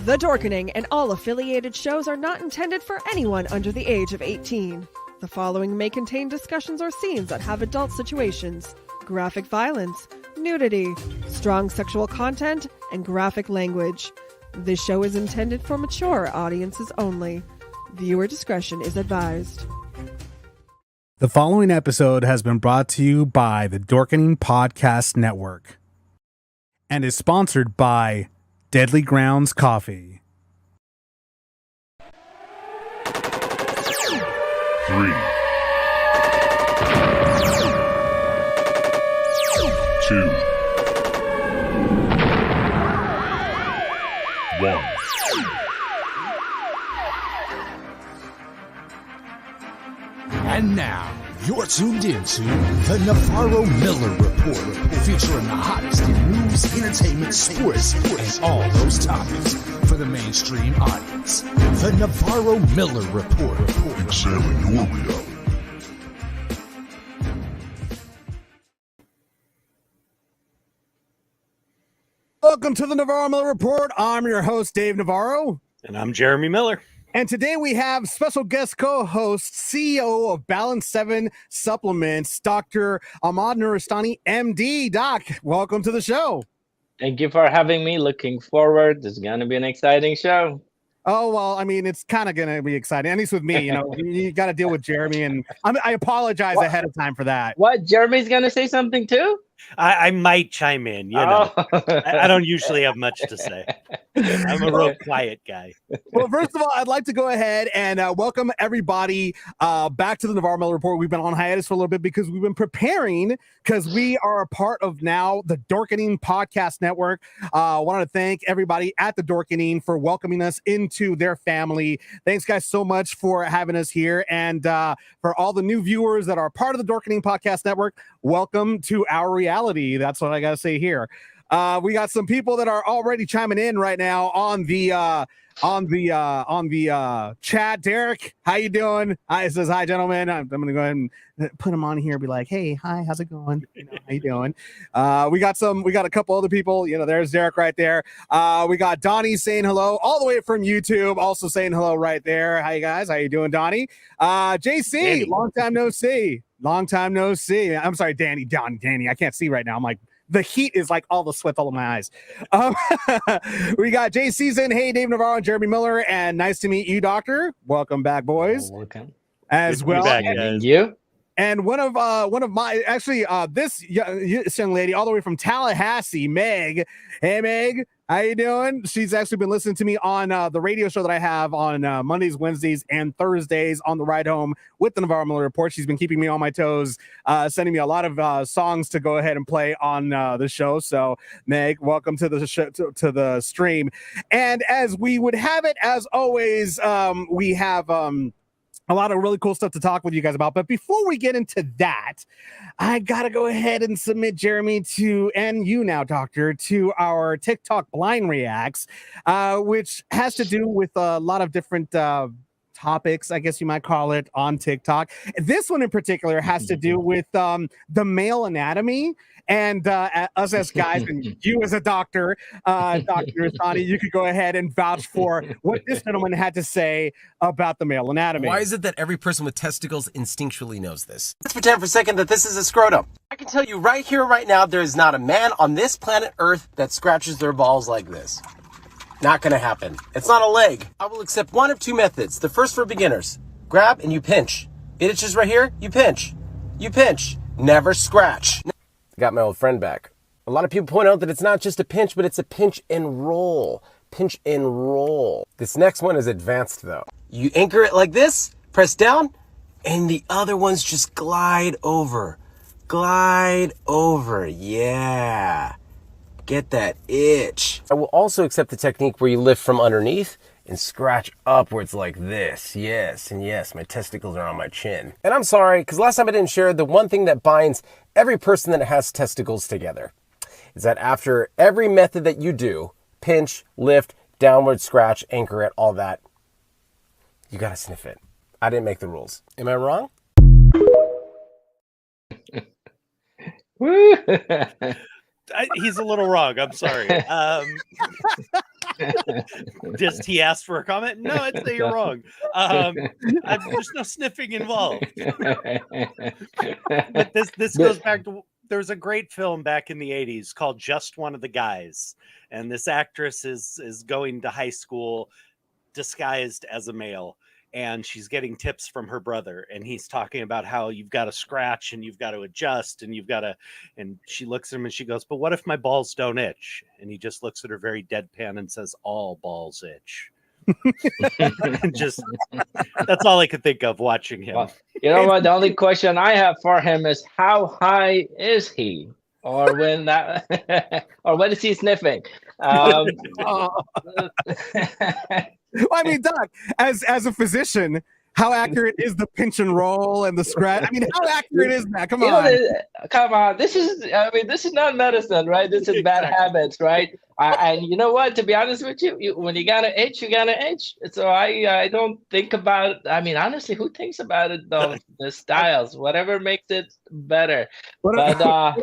The Dorkening and all affiliated shows are not intended for anyone under the age of 18. The following may contain discussions or scenes that have adult situations, graphic violence, nudity, strong sexual content, and graphic language. This show is intended for mature audiences only. Viewer discretion is advised. The following episode has been brought to you by the Dorkening Podcast Network and is sponsored by Deadly Grounds Coffee. 3, 2, 1. And now, you're tuned into the Navarro-Miller Report, featuring the hottest in news, entertainment, sports, and all those topics for the mainstream audience. The Navarro-Miller Report. Examine your reality. Welcome to the Navarro-Miller Report. I'm your host, Dave Navarro. And I'm Jeremy Miller. And today we have special guest co-host, CEO of Balance 7 Supplements, Dr. Ahmad Nooristani M.D. Doc, welcome to the show. Thank you for having me. Looking forward. This is going to be an exciting show. Oh, well, I mean, it's kind of going to be exciting. At least with me, you know, you got to deal with Jeremy. And I apologize ahead of time for that. What? Jeremy's going to say something too? I might chime in, you know. I don't usually have much to say. I'm a real quiet guy. Well, first of all, I'd like to go ahead and welcome everybody back to the Navarro-Miller Report. We've been on hiatus for a little bit because we've been preparing, because we are a part of now the Dorkening Podcast Network. I want to thank everybody at the Dorkening for welcoming us into their family. Thanks, guys, so much for having us here. And for all the new viewers that are part of the Dorkening Podcast Network, welcome to our reality. That's what I got to say here. We got some people that are already chiming in right now on the chat. Derek, how you doing? Hi, it says hi, gentlemen. I'm gonna go ahead and put him on here and be like, hey, hi, how's it going? You know, how you doing? We got a couple other people. You know, there's Derek right there. We got Donnie saying hello all the way from YouTube, also saying hello right there. Hi, guys. How you doing, Donnie? JC, Danny. long time no see. Long time no see. I'm sorry, Danny. I can't see right now. I'm like, the heat is like all the sweat all in my eyes. We got Jay Season. Hey, Dave Navarro and Jeremy Miller. And nice to meet you, Doctor. Welcome back, boys. Welcome. As Good to be well. back, And, guys. You? and one of my, actually, this young lady all the way from Tallahassee, Meg. Hey, Meg. How you doing? She's actually been listening to me on the radio show that I have on Mondays, Wednesdays, and Thursdays on the ride home with the Navarro-Miller Report. She's been keeping me on my toes, sending me a lot of songs to go ahead and play on the show. So, Meg, welcome to the show, to the stream. And as we would have it, as always, we have a lot of really cool stuff to talk with you guys about. But before we get into that, I got to go ahead and submit Jeremy to, and you now, Doctor, to our TikTok blind reacts, which has to do with a lot of different topics, I guess you might call it, on TikTok. This one in particular has to do with the male anatomy. And us as guys, and you as a doctor, Dr. Nooristani, you could go ahead and vouch for what this gentleman had to say about the male anatomy. Why is it that every person with testicles instinctually knows this? Let's pretend for a second that this is a scrotum. I can tell you right here, right now, there is not a man on this planet Earth that scratches their balls like this. Not gonna happen. It's not a leg. I will accept one of two methods. The first for beginners. Grab and you pinch. It itches right here, you pinch. You pinch. Never scratch. Got my old friend back. A lot of people point out that it's not just a pinch, but it's a pinch and roll. Pinch and roll. This next one is advanced though. You anchor it like this, press down, and the other ones just glide over. Glide over, yeah. Get that itch. I will also accept the technique where you lift from underneath and scratch upwards like this. Yes, and yes, my testicles are on my chin. And I'm sorry, because last time I didn't share the one thing that binds every person that has testicles together is that after every method that you do, pinch, lift, downward, scratch, anchor it, all that, you gotta sniff it. I didn't make the rules. Am I wrong? He's a little wrong. I'm sorry. Just he asked for a comment. No, I'd say you're wrong. There's no sniffing involved. But this goes back to, there was a great film back in the 80s called Just One of the Guys, and this actress is going to high school disguised as a male, and she's getting tips from her brother, and he's talking about how you've got to scratch and you've got to adjust and and she looks at him and she goes, but what if my balls don't itch? And he just looks at her very deadpan and says, all balls itch. Just that's all I could think of watching him. Well, you know what? The only question I have for him is how high is he, or when or is he sniffing? Well, I mean, Doc, as a physician, how accurate is the pinch and roll and the scratch? I mean, how accurate is that? Come on. Come on. This is not medicine, right? This is bad habits, right? And you know what? To be honest with you, when you got to itch, you got to itch. So I don't think about. I mean, honestly, who thinks about it though? The styles, whatever makes it better. Whatever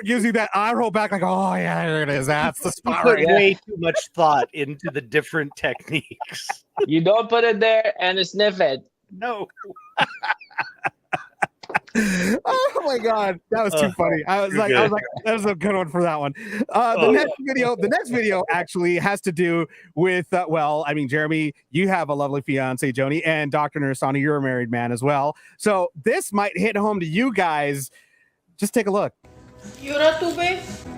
gives you that eye roll back, like, oh yeah, there it is. That's the spot. Put way too much thought into the different techniques. You don't put it there and sniff it. No. Oh my god, that was too funny. I was like, that was a good one for that one. The next video actually has to do with Jeremy, you have a lovely fiance, Joni, and Dr. Nooristani, you're a married man as well. So this might hit home to you guys. Just take a look. Yura tube?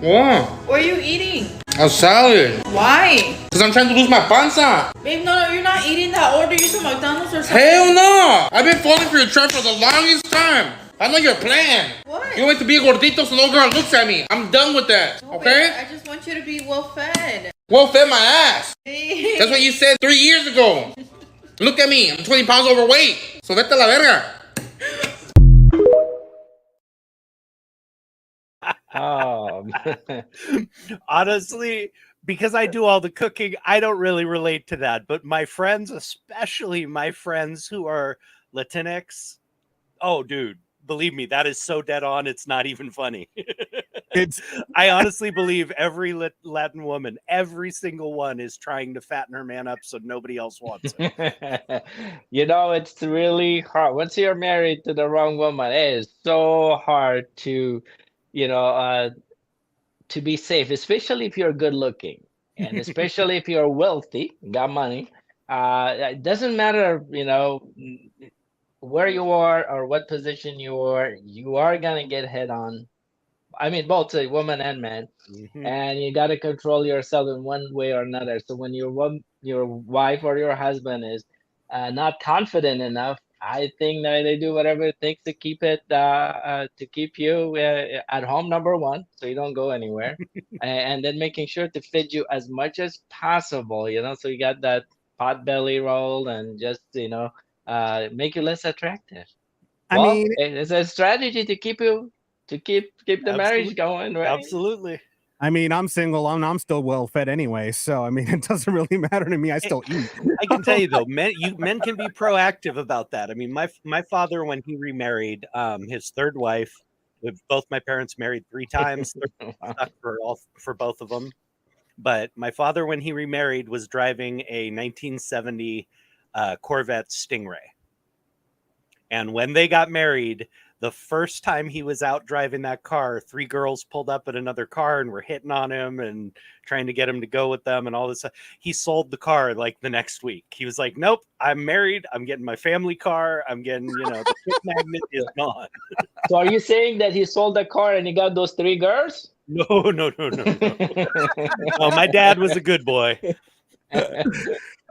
What? What are you eating? A salad. Why? Because I'm trying to lose my panza. Babe, no, you're not eating that. Order you some McDonald's or something. Hell no! I've been falling for your trap for the longest time. I know your plan. What? You want to be a gordito so no girl looks at me. I'm done with that, No, okay? Babe, I just want you to be well fed. Well fed my ass. Babe. That's what you said 3 years ago. Look at me. I'm 20 pounds overweight. So vete a la verga. Honestly, because I do all the cooking, I don't really relate to that. But my friends, especially my friends who are Latinx, oh, dude, believe me, that is so dead on. It's not even funny. I honestly believe every Latin woman, every single one, is trying to fatten her man up so nobody else wants it. You know, it's really hard. Once you're married to the wrong woman, it is so hard to be safe, especially if you're good looking, and especially if you're wealthy, got money. It doesn't matter, where you are or what position you are gonna get hit on. I mean, both woman and man, and you got to control yourself in one way or another. So when your wife or your husband is not confident enough, I think that they do whatever it takes to keep it to keep you at home, number one, so you don't go anywhere, and then making sure to feed you as much as possible. So you got that pot belly roll and just make you less attractive. I mean, it's a strategy to keep the marriage going, right? Absolutely. I mean, I'm single. I'm still well fed anyway, so I mean, it doesn't really matter to me. I still eat. I can tell you though, men can be proactive about that. I mean, my father, when he remarried, his third wife, with both my parents married 3 times for both of them. But my father, when he remarried, was driving a 1970 Corvette Stingray, and when they got married, the first time he was out driving that car, 3 girls pulled up at another car and were hitting on him and trying to get him to go with them and all this stuff. He sold the car like the next week. He was like, nope, I'm married. I'm getting my family car. I'm getting, the tip magnet is gone. So are you saying that he sold the car and he got those 3 girls? No. Oh, my dad was a good boy.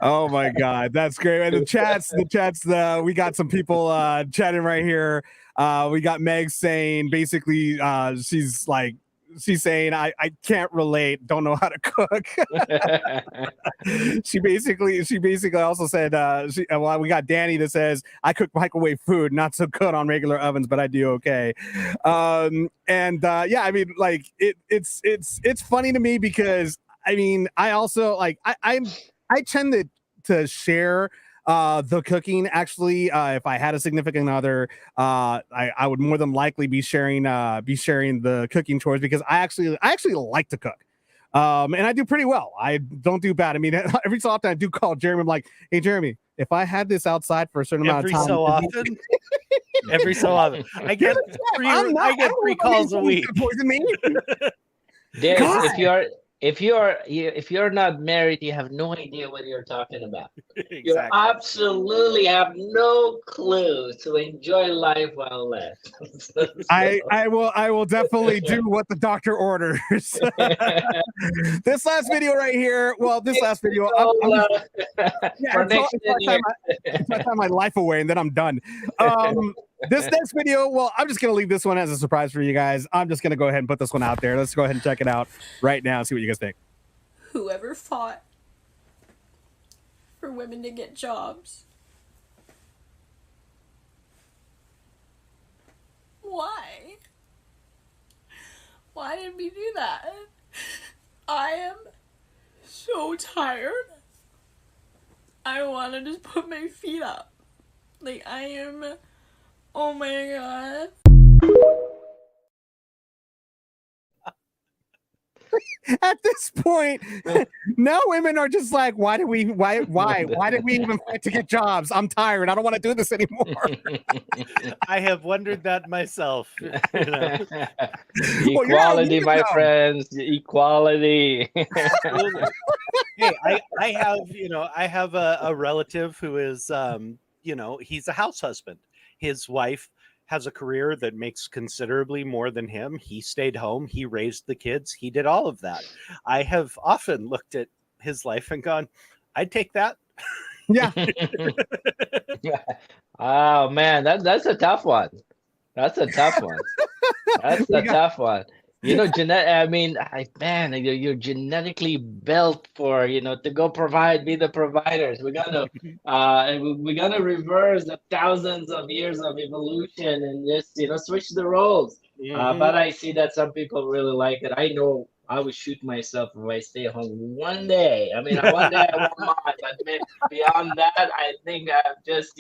Oh my God, that's great. And the chats, we got some people chatting right here. We got Meg saying basically she's saying I can't relate, don't know how to cook. she basically also said we got Danny that says I cook microwave food, not so good on regular ovens, but I do okay. I mean, like it's funny to me because I mean I also like I tend to share the cooking. Actually, if I had a significant other, I would more than likely be sharing the cooking chores because I actually like to cook. And I do pretty well. I don't do bad. I mean, every so often I do call Jeremy. I'm like, hey, Jeremy, if I had this outside for a certain amount of time. Every so often. I get three calls a week. Poison me? Dave, if you're not married, you have no idea what you're talking about. Exactly. You absolutely have no clue to enjoy life while left. I will definitely do what the doctor orders. This last video right here. Well, this last video. It's my life away, and then I'm done. This next video, well, I'm just going to leave this one as a surprise for you guys. I'm just going to go ahead and put this one out there. Let's go ahead and check it out right now and see what you guys think. Whoever fought for women to get jobs. Why? Why did we do that? I am so tired. I want to just put my feet up. Like, I am... Oh my god. At this point, now women are just like, why did we even fight to get jobs? I'm tired. I don't want to do this anymore. I have wondered that myself. You know? Equality, my friends. Equality. Hey, I have a relative who is, he's a house husband. His wife has a career that makes considerably more than him. He stayed home. He raised the kids. He did all of that. I have often looked at his life and gone, I'd take that. Yeah. Oh, man, that's a tough one. That's a tough one. That's a tough one. You know, you're genetically built for, to go provide, be the providers. We're gonna reverse the thousands of years of evolution and just, switch the roles. Mm-hmm. But I see that some people really like it. I know I would shoot myself if I stay home one day. I mean, one day I won't mind, but beyond that, I think I'm just,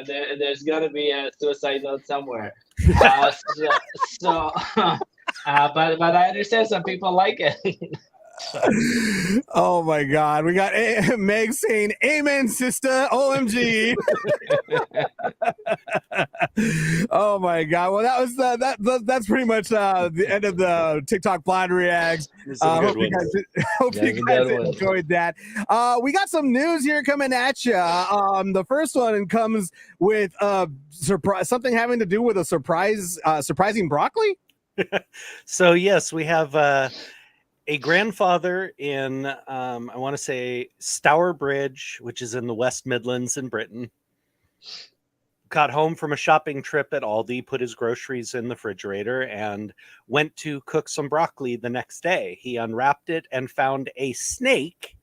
there's gonna be a suicide note somewhere. But I understand some people like it. Oh my God, we got Meg saying, "Amen, sister." OMG. Oh my God. Well, that was that's pretty much the end of the TikTok blind reacts. Hope you guys enjoyed that. We got some news here coming at you. The first one comes with something having to do with a surprising broccoli. So yes, we have a grandfather in I want to say Stourbridge, which is in the West Midlands in Britain. Got home from a shopping trip at Aldi, put his groceries in the refrigerator, and went to cook some broccoli the next day. He unwrapped it and found a snake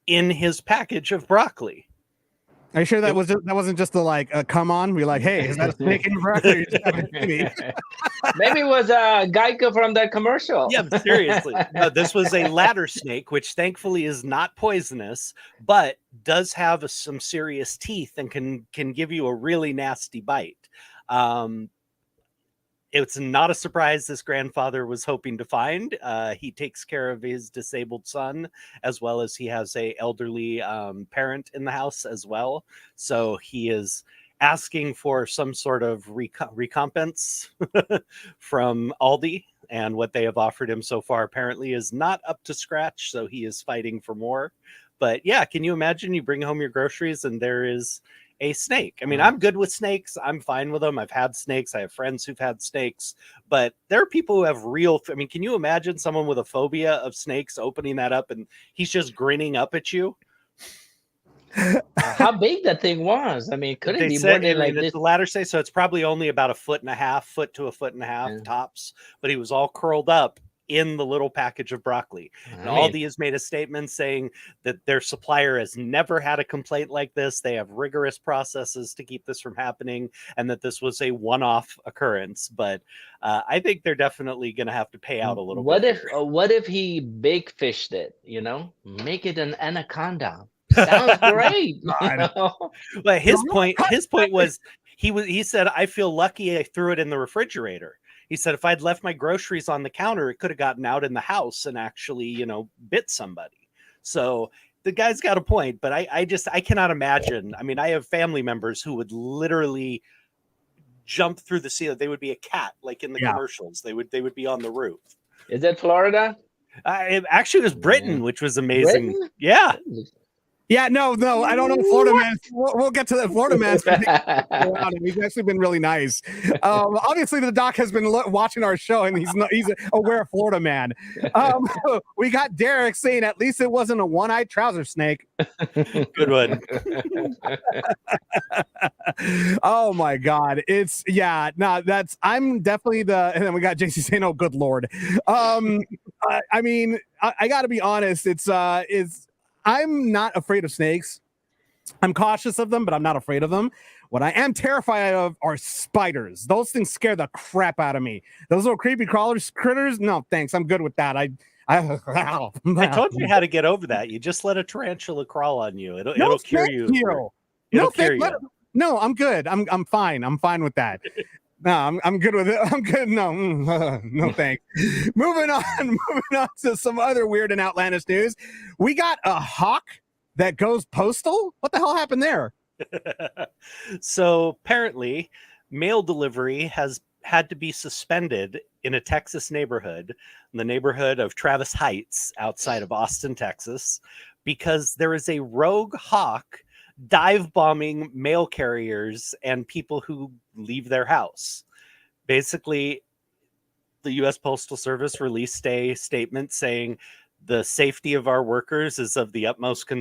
in his package of broccoli. Are you sure that wasn't just the come on? We're like, hey, is that a snake in your broccoli? Maybe it was a Geico from that commercial. Yeah, seriously. No, this was a ladder snake, which thankfully is not poisonous, but does have some serious teeth and can give you a really nasty bite. It's not a surprise this grandfather was hoping to find. He takes care of his disabled son, as well as he has a elderly parent in the house as well. So he is asking for some sort of recompense from Aldi, and what they have offered him so far apparently is not up to scratch. So he is fighting for more. But yeah, can you imagine you bring home your groceries and there is a snake? I mean, I'm good with snakes. I'm fine with them. I've had snakes. I have friends who've had snakes, but there are people who have can you imagine someone with a phobia of snakes opening that up and he's just grinning up at you? How big that thing was? I mean, couldn't be more than like this. The ladder say so. It's probably only about 1.5 to 1.5 feet tops, but he was all curled up in the little package of broccoli. And Aldi has made a statement saying that their supplier has never had a complaint like this. They have rigorous processes to keep this from happening, and that this was a one-off occurrence. But I think they're definitely going to have to pay out a little bit. What if he big fished it? Make it an anaconda. Sounds great. But his point was he said, I feel lucky I threw it in the refrigerator. He said, if I'd left my groceries on the counter, it could have gotten out in the house and actually, you know, bit somebody. So the guy's got a point, but I cannot imagine. I mean, I have family members who would literally jump through the ceiling. They would be a cat, like in the commercials. They would be on the roof. Is it Florida? It actually was Britain, which was amazing. Britain? Yeah. Yeah, no, I don't know Florida man. We'll get to that Florida man. He's actually been really nice. Obviously, the doc has been watching our show, and he's aware of Florida man. We got Derek saying at least it wasn't a one-eyed trouser snake. Good one. Oh my God, I'm definitely and then we got JC saying, "Oh, good Lord." I mean, I got to be honest. I'm not afraid of snakes. I'm cautious of them, but I'm not afraid of them. What I am terrified of are spiders. Those things scare the crap out of me. Those little creepy critters. No, thanks. I'm good with that. I told you how to get over that. You just let a tarantula crawl on you. It'll cure you. No, I'm good. I'm fine. I'm fine with that. No, I'm good with it. I'm good. No, thanks. Moving on to some other weird and outlandish news. We got a hawk that goes postal. What the hell happened there? So apparently, mail delivery has had to be suspended in a Texas neighborhood, in the neighborhood of Travis Heights, outside of Austin, Texas, because there is a rogue hawk dive bombing mail carriers and people who leave their house. Basically, the U.S. Postal Service released a statement saying the safety of our workers is of the utmost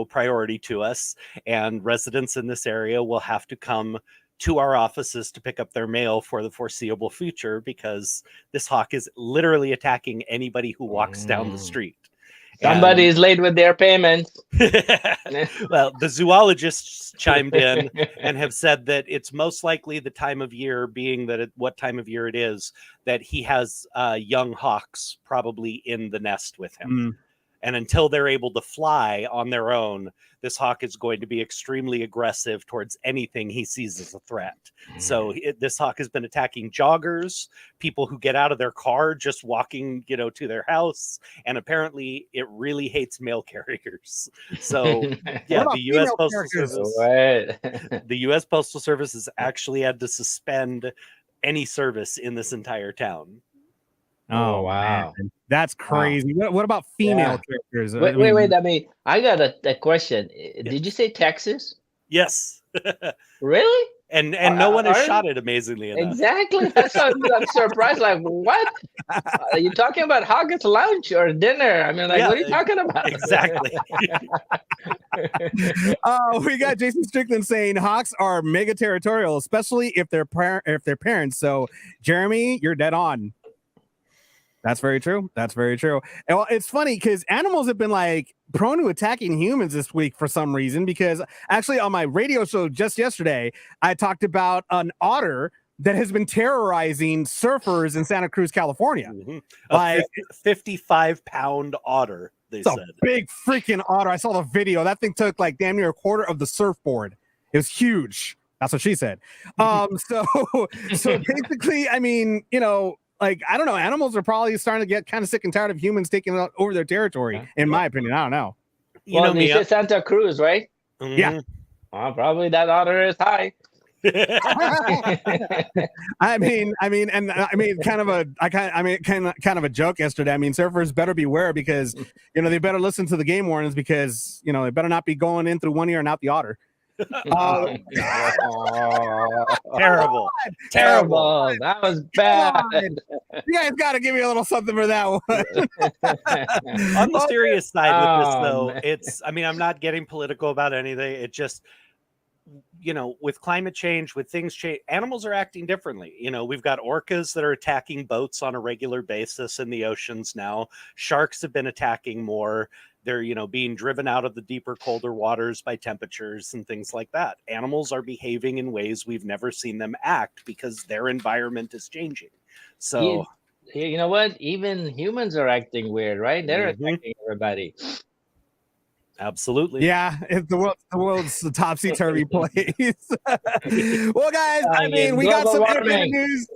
priority to us, and residents in this area will have to come to our offices to pick up their mail for the foreseeable future, because this hawk is literally attacking anybody who walks down the street. Somebody is late with their payments. Well, the zoologists chimed in and have said that it's most likely the time of year, being that what time of year it is, that he has young hawks probably in the nest with him. And until they're able to fly on their own, this hawk is going to be extremely aggressive towards anything he sees as a threat. So this hawk has been attacking joggers, people who get out of their car just walking, to their house. And apparently it really hates mail carriers. So yeah, the U.S. Postal Service, the U.S. Postal Service has actually had to suspend any service in this entire town. Oh wow, man. That's crazy. Wow. What about female characters? Wait. I mean, I got a question. Did you say Texas? Yes. Really? And no one has shot it, amazingly enough. Exactly. That's what I'm surprised. Like, what? Are you talking about Hawkins lunch or dinner? I mean, what are you talking about? Exactly. We got Jason Strickland saying hawks are mega territorial, especially if they're parents. So, Jeremy, you're dead on. That's very true. And well, it's funny because animals have been prone to attacking humans this week for some reason, because actually on my radio show just yesterday, I talked about an otter that has been terrorizing surfers in Santa Cruz, California. A 55-pound otter, they said. A big freaking otter. I saw the video. That thing took damn near a quarter of the surfboard. It was huge. That's what she said. So basically, I mean, I don't know. Animals are probably starting to get kind of sick and tired of humans taking over their territory. In my opinion, I don't know. You said Santa Cruz, right? Yeah. Well, probably that otter is high. I mean, kind of a joke yesterday. I mean, surfers better beware, because they better listen to the game warnings, because they better not be going in through one ear and out the otter. Terrible. That was bad. You guys got to give me a little something for that one. On the serious side with this, though, I'm not getting political about anything. It just, with climate change, with things change, animals are acting differently. We've got orcas that are attacking boats on a regular basis in the oceans now. Sharks have been attacking more. They're, being driven out of the deeper, colder waters by temperatures and things like that. Animals are behaving in ways we've never seen them act because their environment is changing. So, you know what? Even humans are acting weird, right? They're attacking everybody. Absolutely. Yeah, if the world's the topsy-turvy place. Well, guys, we got some entertainment news.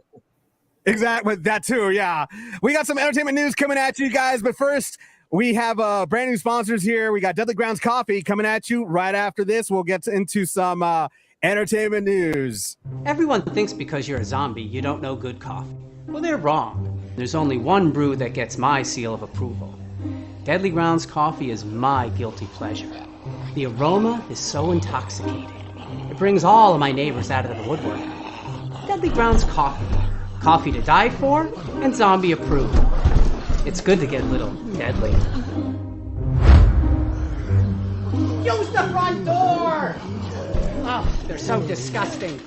Exactly, that too, yeah. We got some entertainment news coming at you guys, but first, we have brand new sponsors here. We got Deadly Grounds Coffee coming at you right after this. We'll get into some entertainment news. Everyone thinks because you're a zombie, you don't know good coffee. Well, they're wrong. There's only one brew that gets my seal of approval. Deadly Grounds Coffee is my guilty pleasure. The aroma is so intoxicating. It brings all of my neighbors out of the woodwork. Deadly Grounds Coffee. Coffee to die for and zombie approved. It's good to get a little deadly. Use the front door! Oh, they're so disgusting.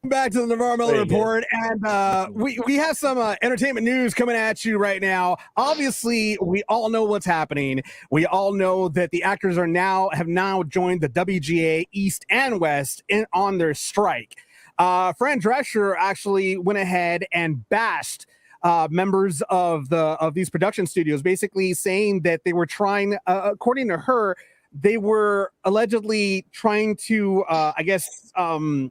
Back to the Navarro-Miller Report, and we have some entertainment news coming at you right now. Obviously, we all know what's happening. We all know that the actors have now joined the WGA East and West on their strike. Fran Drescher actually went ahead and bashed members of these production studios, basically saying that they were trying, according to her, they were allegedly trying to,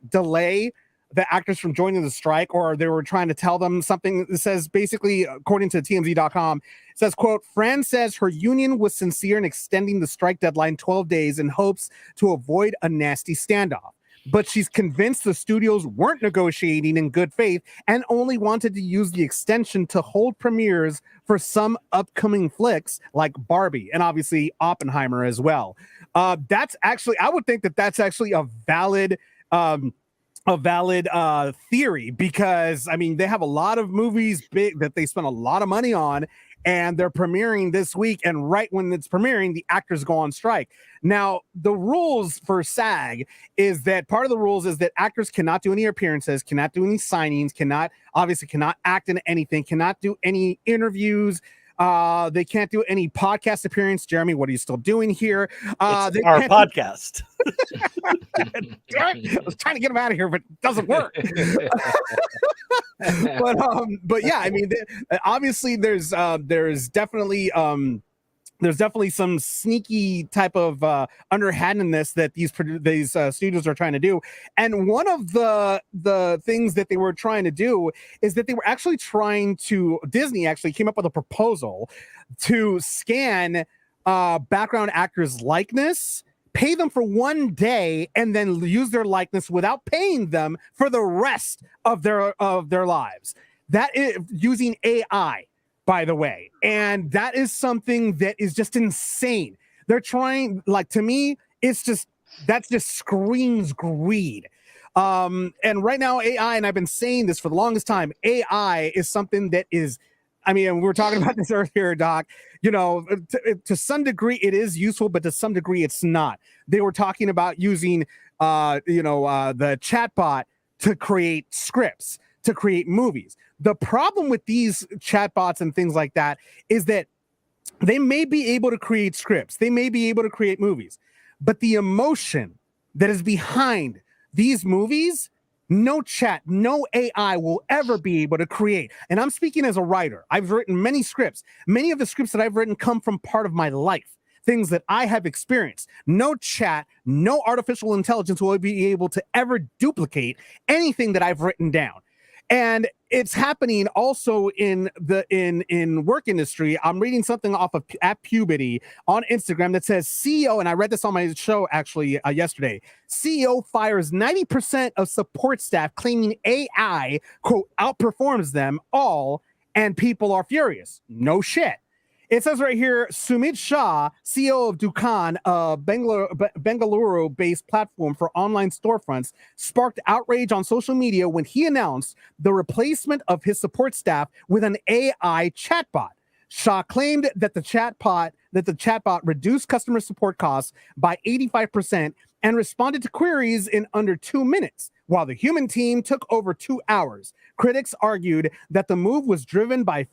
delay the actors from joining the strike, or they were trying to tell them something that says, basically, according to TMZ.com, it says, quote, Fran says her union was sincere in extending the strike deadline 12 days in hopes to avoid a nasty standoff. But she's convinced the studios weren't negotiating in good faith and only wanted to use the extension to hold premieres for some upcoming flicks like Barbie and obviously Oppenheimer as well. That's actually, I would think that that's actually a valid theory, because I mean, they have a lot of movies that they spend a lot of money on, and they're premiering this week, and right when it's premiering, the actors go on strike. Now, the rules for SAG is that part of the rules is that actors cannot do any appearances, cannot do any signings, cannot act in anything, cannot do any interviews. They can't do any podcast appearance. Jeremy, what are you still doing here? It's our podcast. I was trying to get them out of here, but it doesn't work. But yeah, I mean, obviously there's definitely some sneaky type of underhandedness that these studios are trying to do. And one of the things that they were trying to do is that they were actually Disney actually came up with a proposal to scan background actors' likeness, pay them for one day, and then use their likeness without paying them for the rest of their lives. That is using AI, by the way. And that is something that is just insane. They're trying, like, to me, that just screams greed. And right now, AI, and I've been saying this for the longest time, AI is something that is, I mean, we were talking about this earlier, Doc, you know, to some degree it is useful, but to some degree it's not. They were talking about using, the chatbot to create scripts, to create movies. The problem with these chatbots and things like that is that they may be able to create scripts, they may be able to create movies, but the emotion that is behind these movies, no chat, no AI will ever be able to create. And I'm speaking as a writer. I've written many scripts. Many of the scripts that I've written come from part of my life, things that I have experienced. No chat, no artificial intelligence will be able to ever duplicate anything that I've written down. And it's happening also in work industry. I'm reading something off of at Puberty on Instagram that says CEO, and I read this on my show actually yesterday. CEO fires 90% of support staff, claiming AI, quote, outperforms them all, and people are furious. No shit. It says right here, Sumit Shah, CEO of Dukan, a Bengaluru-based platform for online storefronts, sparked outrage on social media when he announced the replacement of his support staff with an AI chatbot. Shah claimed that the chatbot reduced customer support costs by 85% and responded to queries in under 2 minutes, while the human team took over 2 hours. Critics argued that the move was driven by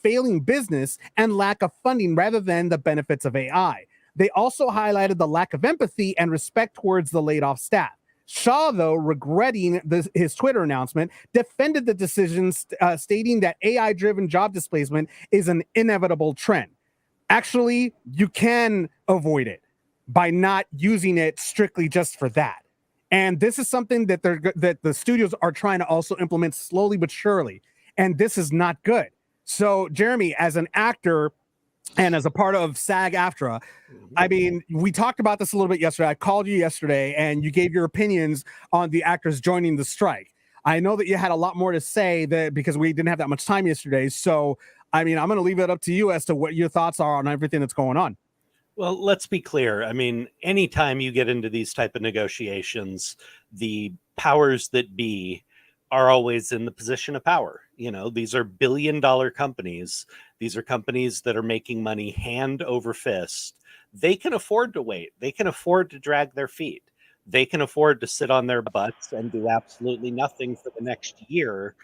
failing business and lack of funding rather than the benefits of AI. They also highlighted the lack of empathy and respect towards the laid off staff. Shaw, though, regretting his Twitter announcement, defended the decision, stating that AI-driven job displacement is an inevitable trend. Actually, you can avoid it by not using it strictly just for that. And this is something that that the studios are trying to also implement slowly but surely. And this is not good. So, Jeremy, as an actor and as a part of SAG-AFTRA, I mean, we talked about this a little bit yesterday. I called you yesterday, and you gave your opinions on the actors joining the strike. I know that you had a lot more to say because we didn't have that much time yesterday. So, I mean, I'm going to leave it up to you as to what your thoughts are on everything that's going on. Well, let's be clear. I mean, anytime you get into these type of negotiations, the powers that be are always in the position of power. You know, these are billion-dollar companies. These are companies that are making money hand over fist. They can afford to wait. They can afford to drag their feet. They can afford to sit on their butts and do absolutely nothing for the next year.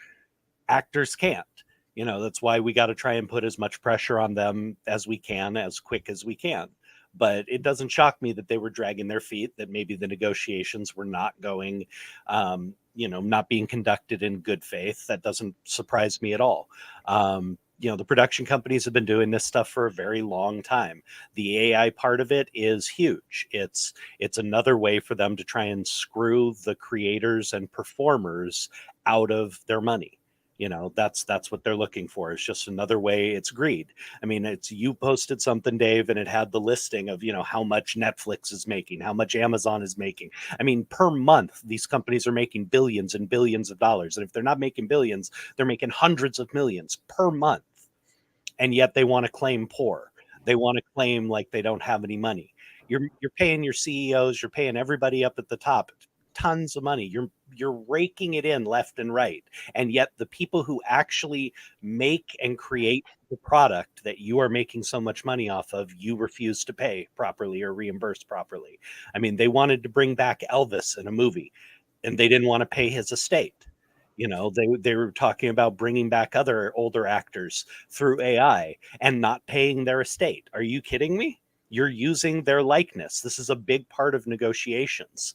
Actors can't. You know, that's why we got to try and put as much pressure on them as we can, as quick as we can. But it doesn't shock me that they were dragging their feet, that maybe the negotiations were not going, not being conducted in good faith. That doesn't surprise me at all. The production companies have been doing this stuff for a very long time. The AI part of it is huge. It's another way for them to try and screw the creators and performers out of their money. You know, that's what they're looking for. It's just another way. It's greed. I mean, you posted something, Dave, and it had the listing of, how much Netflix is making, how much Amazon is making. I mean, per month, these companies are making billions and billions of dollars. And if they're not making billions, they're making hundreds of millions per month. And yet they want to claim poor. They want to claim like they don't have any money. You're paying your CEOs, you're paying everybody up at the top tons of money. You're raking it in left and right. And yet the people who actually make and create the product that you are making so much money off of, you refuse to pay properly or reimburse properly. I mean, they wanted to bring back Elvis in a movie and they didn't want to pay his estate. They were talking about bringing back other older actors through AI and not paying their estate. Are you kidding me? You're using their likeness. This is a big part of negotiations.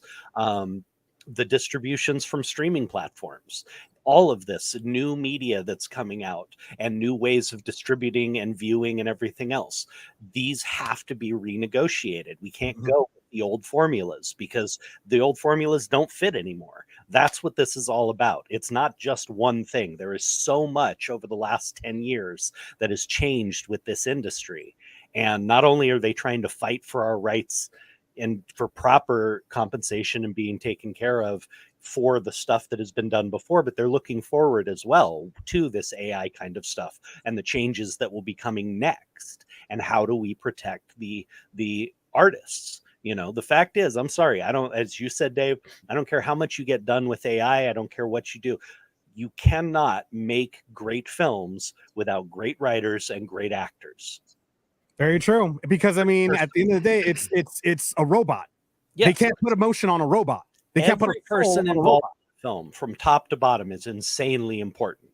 The distributions from streaming platforms, all of this new media that's coming out and new ways of distributing and viewing and everything else. These have to be renegotiated. We can't go with the old formulas because the old formulas don't fit anymore. That's what this is all about. It's not just one thing. There is so much over the last 10 years that has changed with this industry. And not only are they trying to fight for our rights and for proper compensation and being taken care of for the stuff that has been done before, but they're looking forward as well to this AI kind of stuff and the changes that will be coming next. And how do we protect the artists? The fact is, I'm sorry, as you said, Dave, I don't care how much you get done with AI. I don't care what you do. You cannot make great films without great writers and great actors. Very true. Because at the end of the day, it's a robot. Yes. They can't put emotion on a robot. They can't put a person involved in the film from top to bottom is insanely important.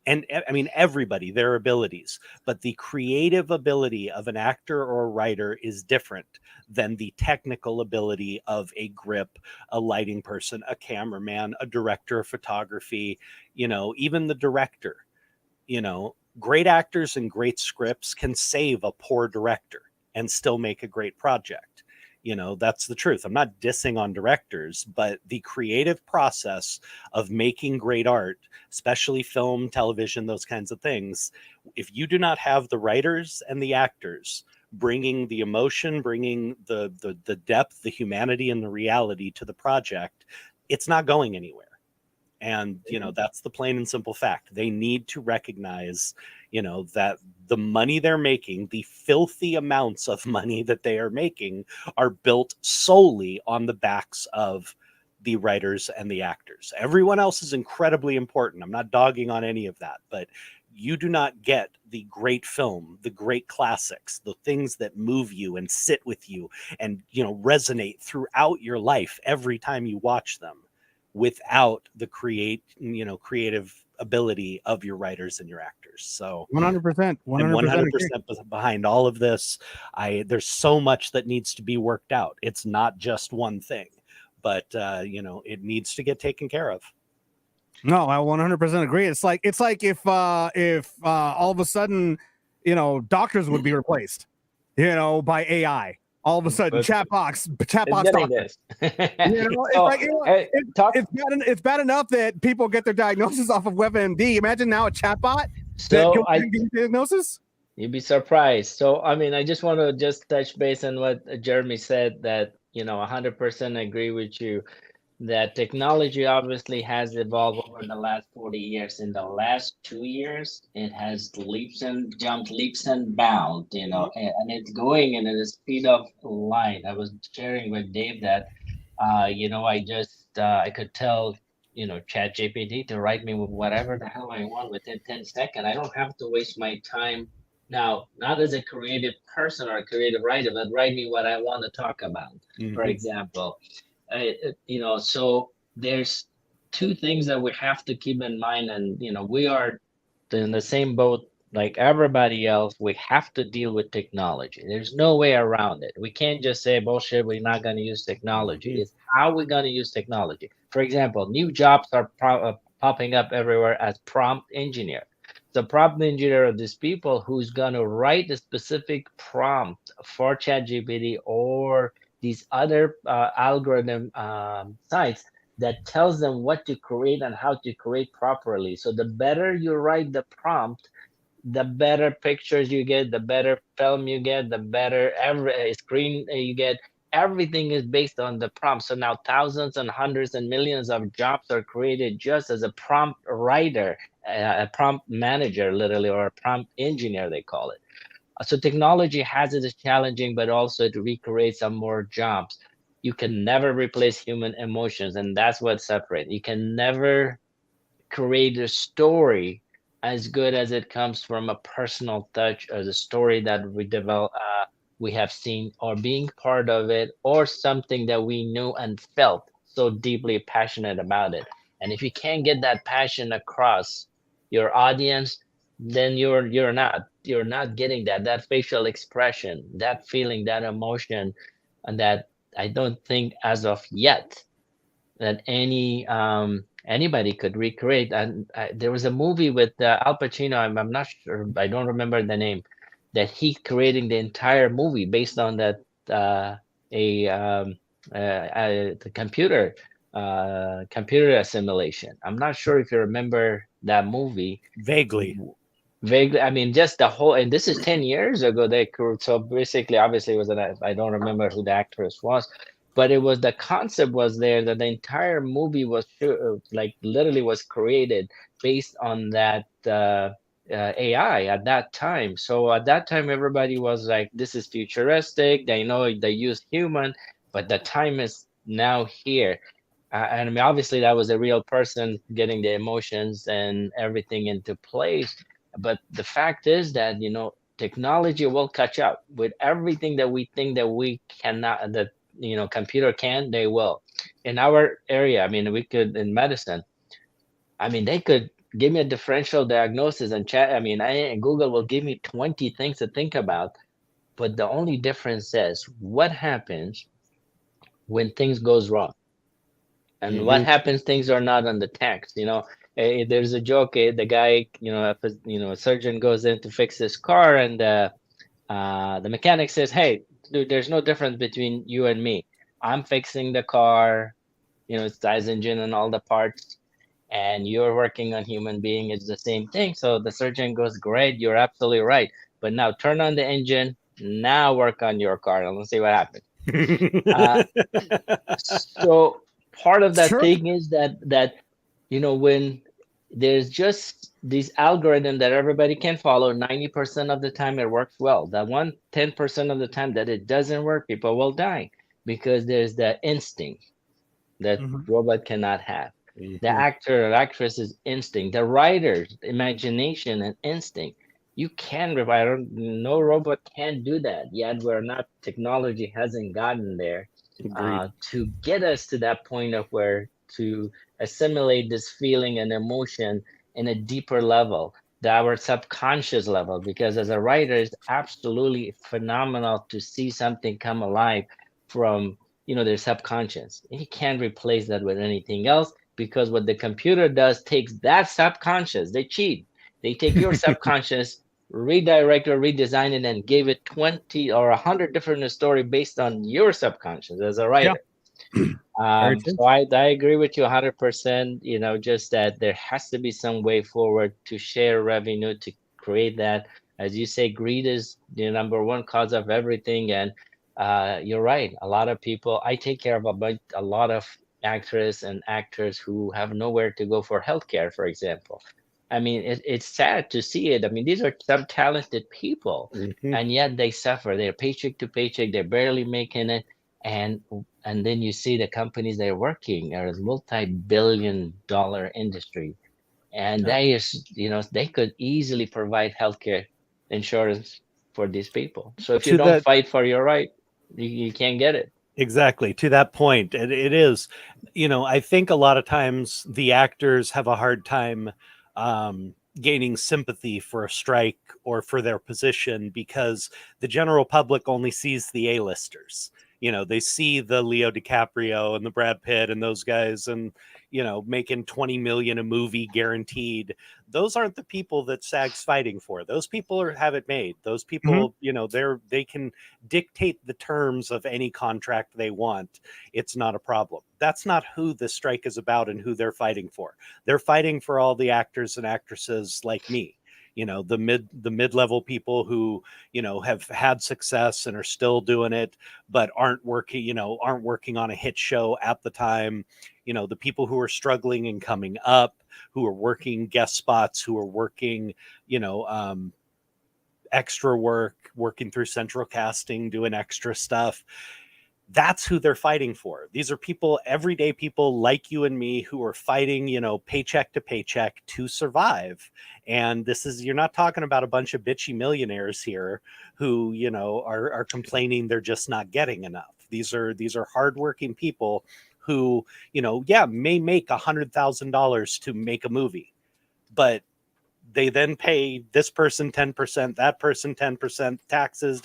And I mean, everybody, their abilities, but the creative ability of an actor or a writer is different than the technical ability of a grip, a lighting person, a cameraman, a director of photography, even the director, great actors and great scripts can save a poor director and still make a great project. That's the truth. I'm not dissing on directors, but the creative process of making great art, especially film, television, those kinds of things, if you do not have the writers and the actors bringing the emotion, bringing the depth, the humanity, and the reality to the project, it's not going anywhere. And, that's the plain and simple fact. They need to recognize, that the money they're making, the filthy amounts of money that they are making, are built solely on the backs of the writers and the actors. Everyone else is incredibly important. I'm not dogging on any of that, but you do not get the great film, the great classics, the things that move you and sit with you and, resonate throughout your life every time you watch them, without the creative ability of your writers and your actors. So 100%, 100% behind all of this. There's so much that needs to be worked out. It's not just one thing, but it needs to get taken care of. No, I 100% agree. It's like if all of a sudden, doctors would be replaced, by AI. all of a sudden, But chatbots it's talk. getting this. You know, it's So, like, you know, hey, talk. it's bad enough that people get their diagnosis off of WebMD. Imagine now a chatbot that So can give you diagnosis. you'd be surprised. So, I mean, I just want to just touch base on what Jeremy said, that, 100% agree with you, that technology obviously has evolved over the last 40 years. In the last 2 years, it has leaps and bounds, and it's going in the speed of light. I was sharing with Dave that, I could tell, Chat GPT to write me with whatever the hell I want within 10 seconds. I don't have to waste my time now, not as a creative person or a creative writer, but write me what I want to talk about, for example. So there's two things that we have to keep in mind, and we are in the same boat like everybody else. We have to deal with technology. There's no way around it. We can't just say bullshit, we're not going to use technology. It's how we're going to use technology. For example, new jobs are popping up everywhere as prompt engineer. The prompt engineer are these people who's going to write a specific prompt for ChatGPT or these other algorithm sites that tells them what to create and how to create properly. So the better you write the prompt, the better pictures you get, the better film you get, the better every screen you get. Everything is based on the prompt. So now thousands and hundreds and millions of jobs are created just as a prompt writer, a prompt manager, literally, or a prompt engineer, they call it. So technology has it as challenging, but also to recreate some more jobs. You can never replace human emotions, and that's what separates. You can never create a story as good as it comes from a personal touch, as a story that we develop, we have seen, or being part of it, or something that we knew and felt so deeply passionate about it. And if you can't get that passion across your audience, then you're not getting that facial expression, that feeling, that emotion, and that I don't think as of yet that anybody could recreate. And there was a movie with Al Pacino. I'm not sure. I don't remember the name. That he creating the entire movie based on that the computer assimilation. I'm not sure if you remember that movie. Vaguely. I mean, just the whole, and this is 10 years ago. So basically, obviously, I don't remember who the actress was, but it was, the concept was there that the entire movie was literally was created based on that AI at that time. So at that time, everybody was like, this is futuristic. They know they use human, but the time is now here. And I mean, obviously, that was a real person getting the emotions and everything into place. But the fact is that, technology will catch up with everything that we think that we cannot, that, computer can, they will. In our area, I mean, we could, in medicine, I mean, they could give me a differential diagnosis and chat. I mean, Google will give me 20 things to think about. But the only difference is what happens when things goes wrong. And what happens, things are not on the text, There's a joke. The guy, a surgeon goes in to fix his car, and the mechanic says, "Hey, dude, there's no difference between you and me. I'm fixing the car, it's the engine and all the parts, and you're working on human being. It's the same thing." So the surgeon goes, "Great, you're absolutely right. But now turn on the engine. Now work on your car, and let's see what happens." So part of that thing is that when there's just these algorithm that everybody can follow, 90% of the time it works well. That 10% of the time that it doesn't work, people will die because there's the instinct that robot cannot have. The actor or actress's instinct, the writer's imagination and instinct. You can revise. No robot can do that yet. Technology hasn't gotten there to get us to that point of where to assimilate this feeling and emotion in a deeper level, our subconscious level. Because as a writer, it's absolutely phenomenal to see something come alive from their subconscious. And you can't replace that with anything else, because what the computer does takes that subconscious. They cheat. They take your subconscious, redirect or redesign it and give it 20 or 100 different story based on your subconscious as a writer. So I agree with you 100%, you know, just that there has to be some way forward to share revenue, to create that. As you say, greed is the number one cause of everything. And you're right. A lot of people, I take care of a lot of actresses and actors who have nowhere to go for healthcare, for example. I mean, it's sad to see it. I mean, these are some talented people, and yet they suffer. They're paycheck to paycheck. They're barely making it. And then you see the companies they're working are a multi-billion-dollar industry. And they is, you know, they could easily provide healthcare insurance for these people. So if you don't fight for your right, you can't get it. Exactly. To that point, it is, you know, I think a lot of times the actors have a hard time gaining sympathy for a strike or for their position because the general public only sees the A-listers. You know, they see the Leo DiCaprio and the Brad Pitt and those guys and, you know, making 20 million a movie guaranteed. Those aren't the people that SAG's fighting for. Those people have it made. Those people, you know, they can dictate the terms of any contract they want. It's not a problem. That's not who the strike is about and who they're fighting for. They're fighting for all the actors and actresses like me. You know, the mid-level people who, you know, have had success and are still doing it, but aren't working on a hit show at the time. You know, the people who are struggling and coming up, who are working guest spots, who are working, you know, extra work, working through central casting, doing extra stuff. That's who they're fighting for. These are people, everyday people like you and me, who are fighting, you know, paycheck to paycheck to survive. And you're not talking about a bunch of bitchy millionaires here who, you know, are complaining they're just not getting enough. These are hardworking people who, you know, may make $100,000 to make a movie, but they then pay this person 10%, that person 10%, taxes,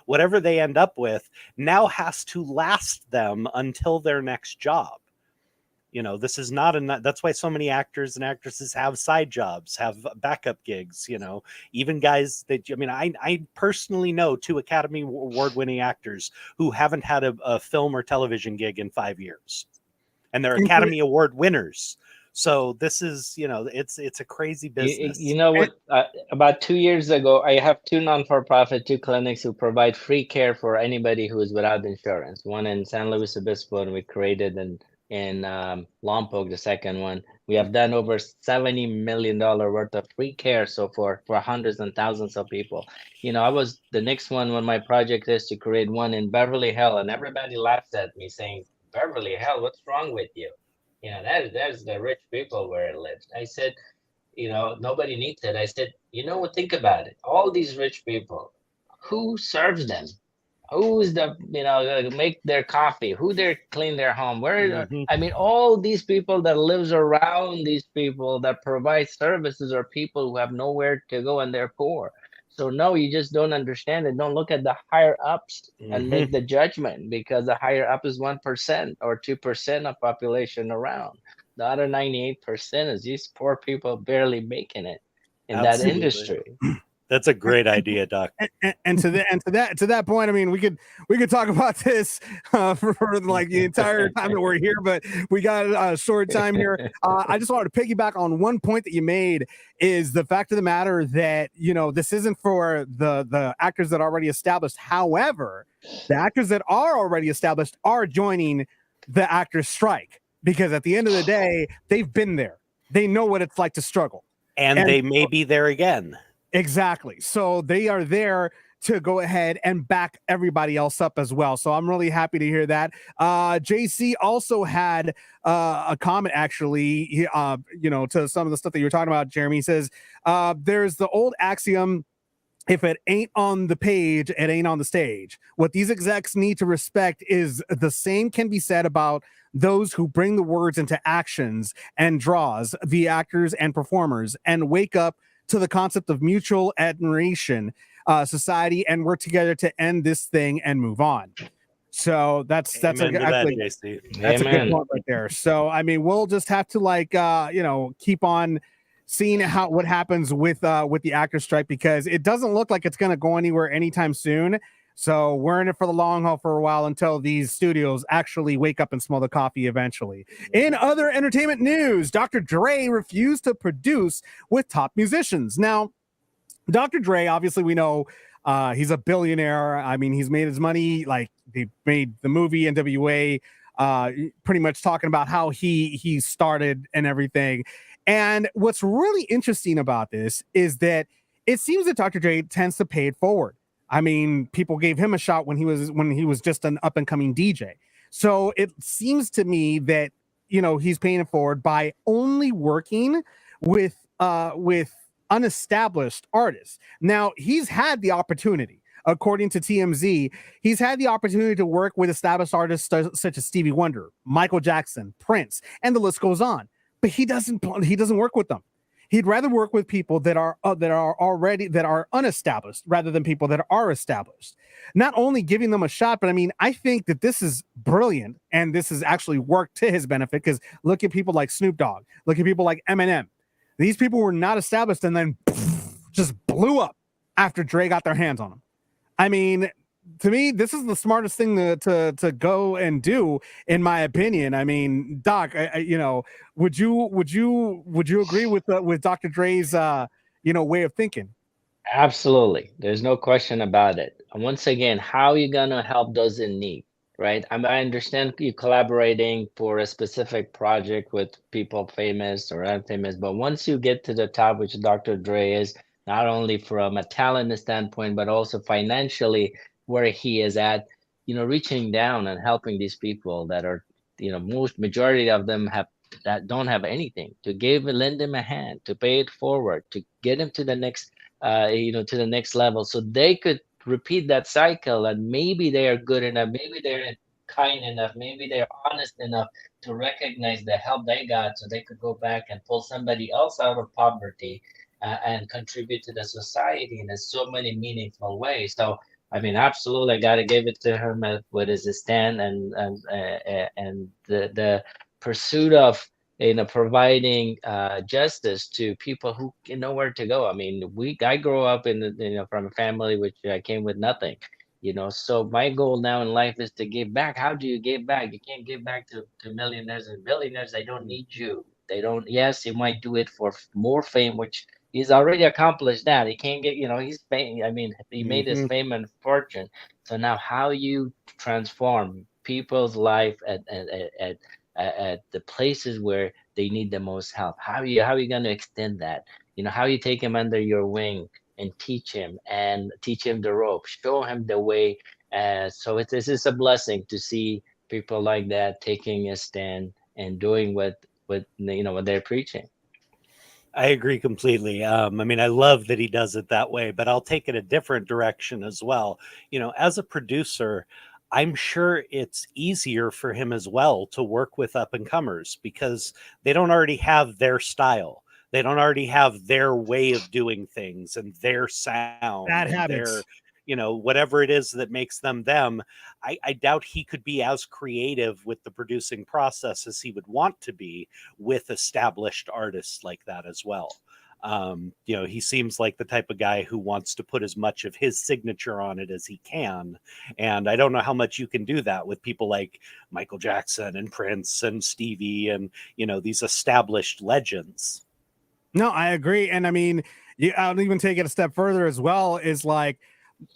whatever they end up with now has to last them until their next job. You know, this is that's why so many actors and actresses have side jobs, have backup gigs, you know, even guys that, I mean, I personally know 2 Academy Award-winning actors who haven't had a film or television gig in 5 years, and they're Academy Award winners. So this is, you know, it's a crazy business. You know what? About 2 years ago, I have 2 non-for-profit, 2 clinics who provide free care for anybody who is without insurance. One in San Luis Obispo, and we created in Lompoc, the second one. We have done over $70 million worth of free care so far for hundreds and thousands of people. You know, I was the next one when my project is to create one in Beverly Hills, and everybody laughs at me saying, Beverly Hills, what's wrong with you? You know, that's the rich people where it lives. I said, you know, nobody needs it. I said, you know what, think about it. All these rich people, who serves them? Who's the, you know, make their coffee? Who they clean their home? I mean, all these people that lives around these people that provide services are people who have nowhere to go and they're poor. So no, you just don't understand it. Don't look at the higher ups and make the judgment, because the higher up is 1% or 2% of population around. The other 98% is these poor people barely making it in that industry. That's a great idea, Doc. And to that point, I mean, we could talk about this for like the entire time that we're here, but we got a short time here. I just wanted to piggyback on one point that you made, is the fact of the matter that, you know, this isn't for the actors that are already established. However, the actors that are already established are joining the actors' strike, because at the end of the day, they've been there. They know what it's like to struggle. And they may be there again. Exactly. So they are there to go ahead and back everybody else up as well. So I'm really happy to hear that. JC also had a comment, actually, you know, to some of the stuff that you were talking about, Jeremy. He says, there's the old axiom, if it ain't on the page, it ain't on the stage. What these execs need to respect is the same can be said about those who bring the words into actions and draws the actors and performers, and wake up to the concept of mutual admiration, society, and work together to end this thing and move on. So that's a good point right there. So I mean, we'll just have to, like, you know, keep on seeing what happens with the actor strike, because it doesn't look like it's going to go anywhere anytime soon. So we're in it for the long haul for a while until these studios actually wake up and smell the coffee eventually. In other entertainment news, Dr. Dre refused to produce with top musicians. Now, Dr. Dre, obviously we know he's a billionaire. I mean, he's made his money. Like, they made the movie NWA, pretty much talking about how he started and everything. And what's really interesting about this is that it seems that Dr. Dre tends to pay it forward. I mean, people gave him a shot when he was just an up and coming DJ. So it seems to me that, you know, he's paying it forward by only working with unestablished artists. Now, he's had the opportunity, according to TMZ, he's had the opportunity to work with established artists such as Stevie Wonder, Michael Jackson, Prince, and the list goes on. But he doesn't work with them. He'd rather work with people that are unestablished rather than people that are established. Not only giving them a shot, but I mean, I think that this is brilliant, and this has actually worked to his benefit, because look at people like Snoop Dogg, look at people like Eminem. These people were not established and then just blew up after Dre got their hands on them. I mean, to me, this is the smartest thing to go and do, in my opinion. I mean, Doc, you know, would you agree with Dr. Dre's way of thinking? Absolutely. There's no question about it. And once again, how are you gonna help those in need, right? I understand you collaborating for a specific project with people famous or unfamous, but once you get to the top, which Dr. Dre is, not only from a talent standpoint, but also financially, where he is at, you know, reaching down and helping these people that are, you know, majority of them don't have anything, to lend them a hand, to pay it forward, to get them to the next, to the next level, so they could repeat that cycle. And maybe they are good enough, maybe they're kind enough, maybe they're honest enough to recognize the help they got, so they could go back and pull somebody else out of poverty and contribute to the society in so many meaningful ways. So I mean, absolutely, I got to give it to him with his stand and the pursuit of, you know, providing justice to people who know where to go. I mean, I grew up from a family which I came with nothing, you know. So my goal now in life is to give back. How do you give back? You can't give back to millionaires and billionaires. They don't need you. They don't. Yes, you might do it for more fame, which he's already accomplished that. He can't get, you know, he's fame. I mean, he made his fame and fortune. So now, how you transform people's life at the places where they need the most help? How are you going to extend that? You know, how you take him under your wing and teach him the ropes, show him the way. So this is a blessing to see people like that taking a stand and doing what they're preaching. I agree completely. I mean, I love that he does it that way, but I'll take it a different direction as well. You know, as a producer, I'm sure it's easier for him as well to work with up and comers, because they don't already have their style. They don't already have their way of doing things and their sound. Bad habits. Their, you know, whatever it is that makes them them. I doubt he could be as creative with the producing process as he would want to be with established artists like that as well. You know, he seems like the type of guy who wants to put as much of his signature on it as he can. And I don't know how much you can do that with people like Michael Jackson and Prince and Stevie and, you know, these established legends. No, I agree. And I mean, I'll even take it a step further as well, is like,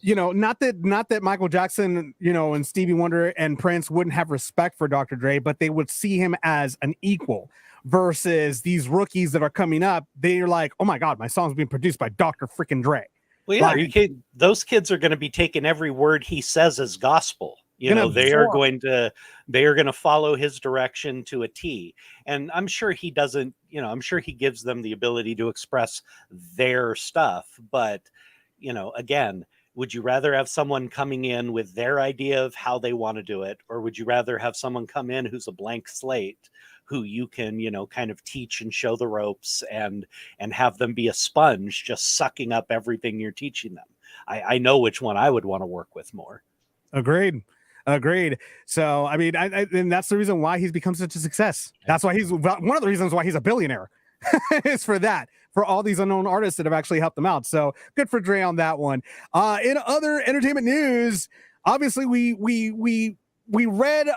you know, not that Michael Jackson, you know, and Stevie Wonder and Prince wouldn't have respect for Dr. Dre, but they would see him as an equal, versus these rookies that are coming up. They're like, oh my God, my song's being produced by Dr. freaking Dre. Well, yeah, those kids are going to be taking every word he says as gospel. You know, they are going to follow his direction to a T. And I'm sure he doesn't, you know, I'm sure he gives them the ability to express their stuff. But, you know, again, would you rather have someone coming in with their idea of how they want to do it? Or would you rather have someone come in who's a blank slate, who you can, you know, kind of teach and show the ropes and have them be a sponge, just sucking up everything you're teaching them? I know which one I would want to work with more. Agreed. So, I mean, and that's the reason why he's become such a success. That's why he's one of the reasons why he's a billionaire. is for that, for all these unknown artists that have actually helped them out. So good for Dre on that one. In other entertainment news, obviously we read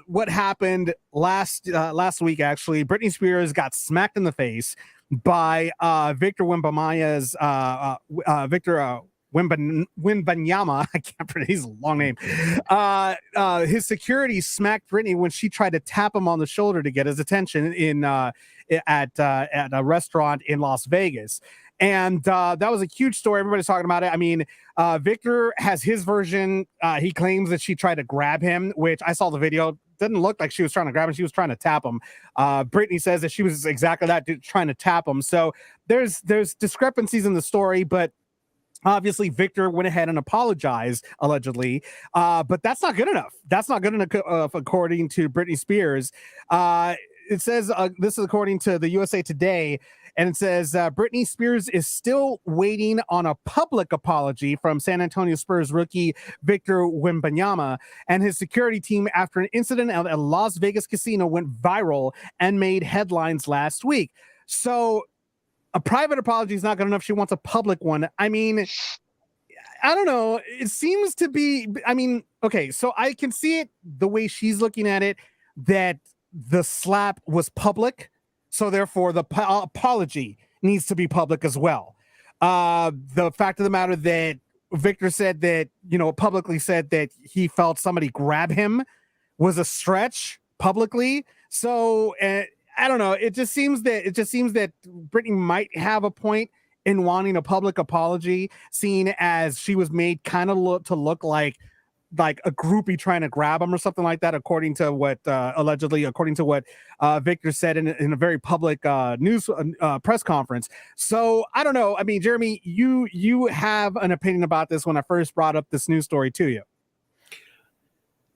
what happened last week. Actually, Britney Spears got smacked in the face by Victor Wembanyama's Victor Wembanyama. I can't pronounce his long name. His security smacked Britney when she tried to tap him on the shoulder to get his attention at a restaurant in Las Vegas. And that was a huge story. Everybody's talking about it. I mean, Victor has his version. He claims that she tried to grab him, which I saw the video. Didn't look like she was trying to grab him. She was trying to tap him. Britney says that she was exactly that, trying to tap him. So there's discrepancies in the story, but obviously Victor went ahead and apologized, allegedly. But that's not good enough. That's not good enough, according to Britney Spears. It says, this is according to the USA Today, and it says Britney Spears is still waiting on a public apology from San Antonio Spurs rookie Victor Wembanyama and his security team after an incident at a Las Vegas casino went viral and made headlines last week. So a private apology is not good enough. She wants a public one. I mean, I don't know. It seems to be, I mean, okay, so I can see it the way she's looking at it, that the slap was public. So therefore the apology needs to be public as well. The fact of the matter that Victor said that, publicly said that he felt somebody grab him was a stretch publicly. So I don't know. It just seems that Britney might have a point in wanting a public apology, seeing as she was made kind of look like a groupie trying to grab him or something like that, according to what Victor said in a very public news press conference. So I don't know. I mean, Jeremy, you have an opinion about this when I first brought up this news story to you.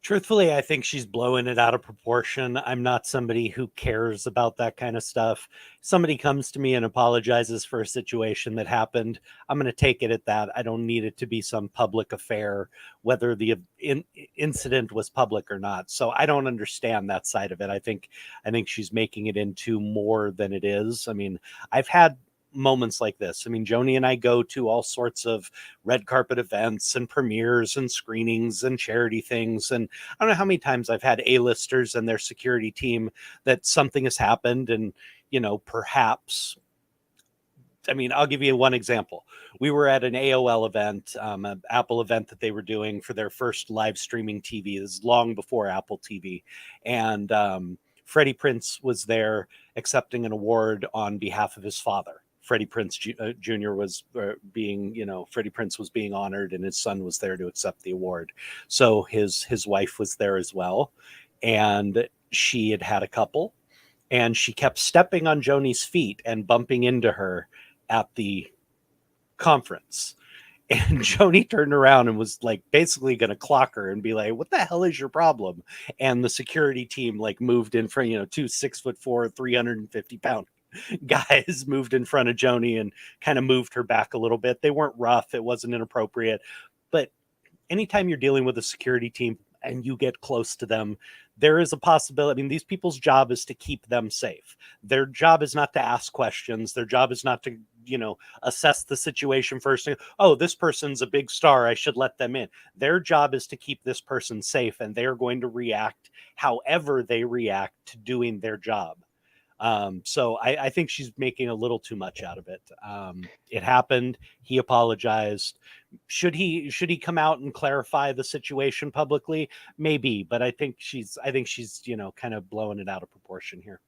Truthfully, I think she's blowing it out of proportion. I'm not somebody who cares about that kind of stuff. Somebody comes to me and apologizes for a situation that happened, I'm going to take it at that. I don't need it to be some public affair, whether the incident was public or not. So I don't understand that side of it. I think she's making it into more than it is. I mean, I've had moments like this. I mean, Joni and I go to all sorts of red carpet events and premieres and screenings and charity things. And I don't know how many times I've had A-listers and their security team that something has happened. And, perhaps, I mean, I'll give you one example. We were at an AOL event, an Apple event that they were doing for their first live streaming TV. This is long before Apple TV. And Freddie Prinze was there accepting an award on behalf of his father. Freddie Prinze Jr. was Freddie Prinze was being honored, and his son was there to accept the award. So his wife was there as well, and she had a couple, and she kept stepping on Joni's feet and bumping into her at the conference. And Joni turned around and was like basically going to clock her and be like, "What the hell is your problem?" And the security team moved in front, 2 6'4", 350-pound guys moved in front of Joni and kind of moved her back a little bit. They weren't rough. It wasn't inappropriate. But anytime you're dealing with a security team and you get close to them, there is a possibility. I mean, these people's job is to keep them safe. Their job is not to ask questions. Their job is not to, assess the situation first. Oh, this person's a big star, I should let them in. Their job is to keep this person safe, and they're going to react however they react to doing their job. So I think she's making a little too much out of it. It happened. He apologized. Should he come out and clarify the situation publicly? Maybe, but I think she's kind of blowing it out of proportion here.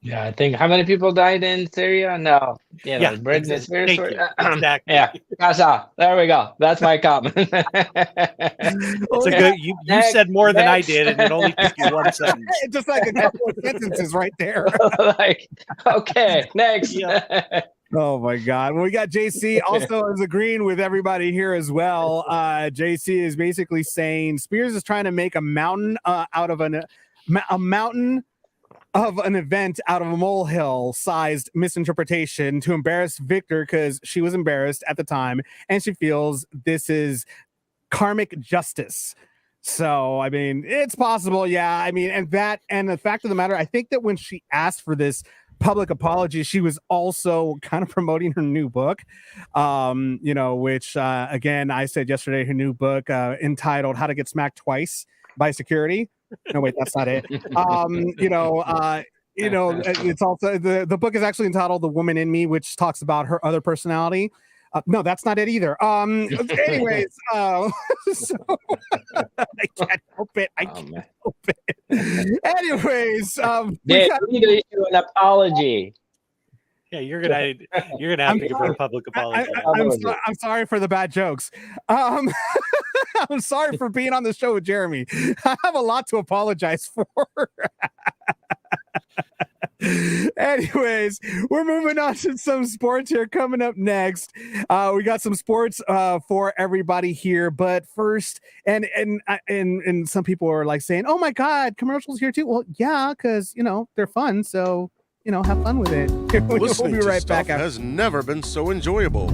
Yeah, I think how many people died in Syria? No, Britney Spears. Exactly. Yeah, Gaza. There we go. That's my comment. It's a good. You said more than I did, and it only took you one sentence. Just like a couple of sentences right there. Okay, next. Yeah. Oh my God. Well, we got JC also is agreeing with everybody here as well. JC is basically saying Spears is trying to make a mountain out of a mountain of an event out of a molehill-sized misinterpretation to embarrass Victor because she was embarrassed at the time, and she feels this is karmic justice. So, I mean, it's possible, yeah. I mean, and the fact of the matter, I think that when she asked for this public apology, she was also kind of promoting her new book, which again, I said yesterday, her new book entitled "How to Get Smacked Twice by Security." No, wait, that's not it. It's also the book is actually entitled "The Woman in Me," which talks about her other personality. No, that's not it either. Anyways, so I can't help it. I can't help it. Anyways, they need to issue an apology. Yeah, you're gonna have to give her a public apology. I'm sorry for the bad jokes. I'm sorry for being on the show with Jeremy. I have a lot to apologize for. Anyways, we're moving on to some sports here. Coming up next, we got some sports for everybody here. But first, and some people are like saying, "Oh my God, commercials here too." Well, yeah, because they're fun. So have fun with it. Listening we'll be right to back. stuff has never been so enjoyable.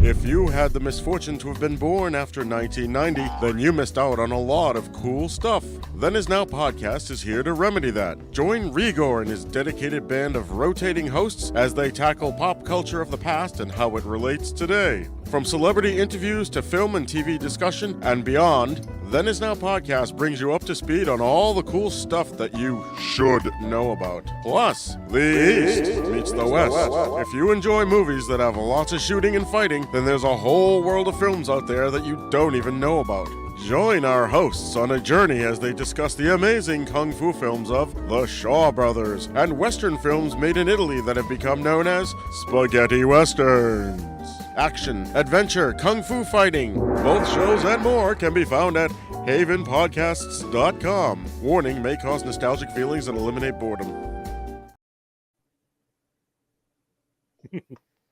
If you had the misfortune to have been born after 1990, then you missed out on a lot of cool stuff. Then Is Now Podcast is here to remedy that. Join Rigor and his dedicated band of rotating hosts as they tackle pop culture of the past and how it relates today. From celebrity interviews to film and TV discussion and beyond, Then Is Now Podcast brings you up to speed on all the cool stuff that you should know about. Plus, the East meets the West. If you enjoy movies that have lots of shooting and fighting, then there's a whole world of films out there that you don't even know about. Join our hosts on a journey as they discuss the amazing kung fu films of the Shaw Brothers and Western films made in Italy that have become known as spaghetti westerns. Action, adventure, kung fu fighting. Both shows and more can be found at havenpodcasts.com. Warning, may cause nostalgic feelings and eliminate boredom.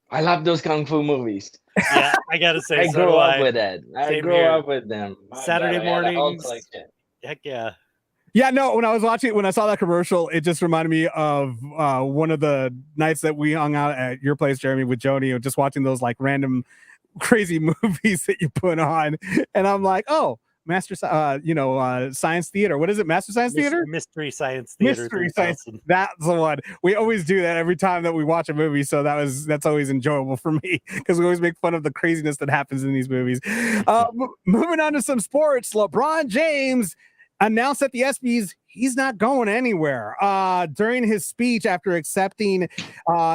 I love those kung fu movies. Yeah, I gotta say, I grew up with it. I grew up with them. Saturday mornings. Heck yeah. Yeah, no, when I saw that commercial, it just reminded me of one of the nights that we hung out at your place, Jeremy, with Joni, and just watching those like random crazy movies that you put on. And I'm like, oh, Science Theater. What is it? Master Science Theater? Mystery Science Theater. Mystery Science. That's the one. We always do that every time that we watch a movie. So that's always enjoyable for me because we always make fun of the craziness that happens in these movies. Moving on to some sports. LeBron James announced at the ESPYs he's not going anywhere. During his speech after accepting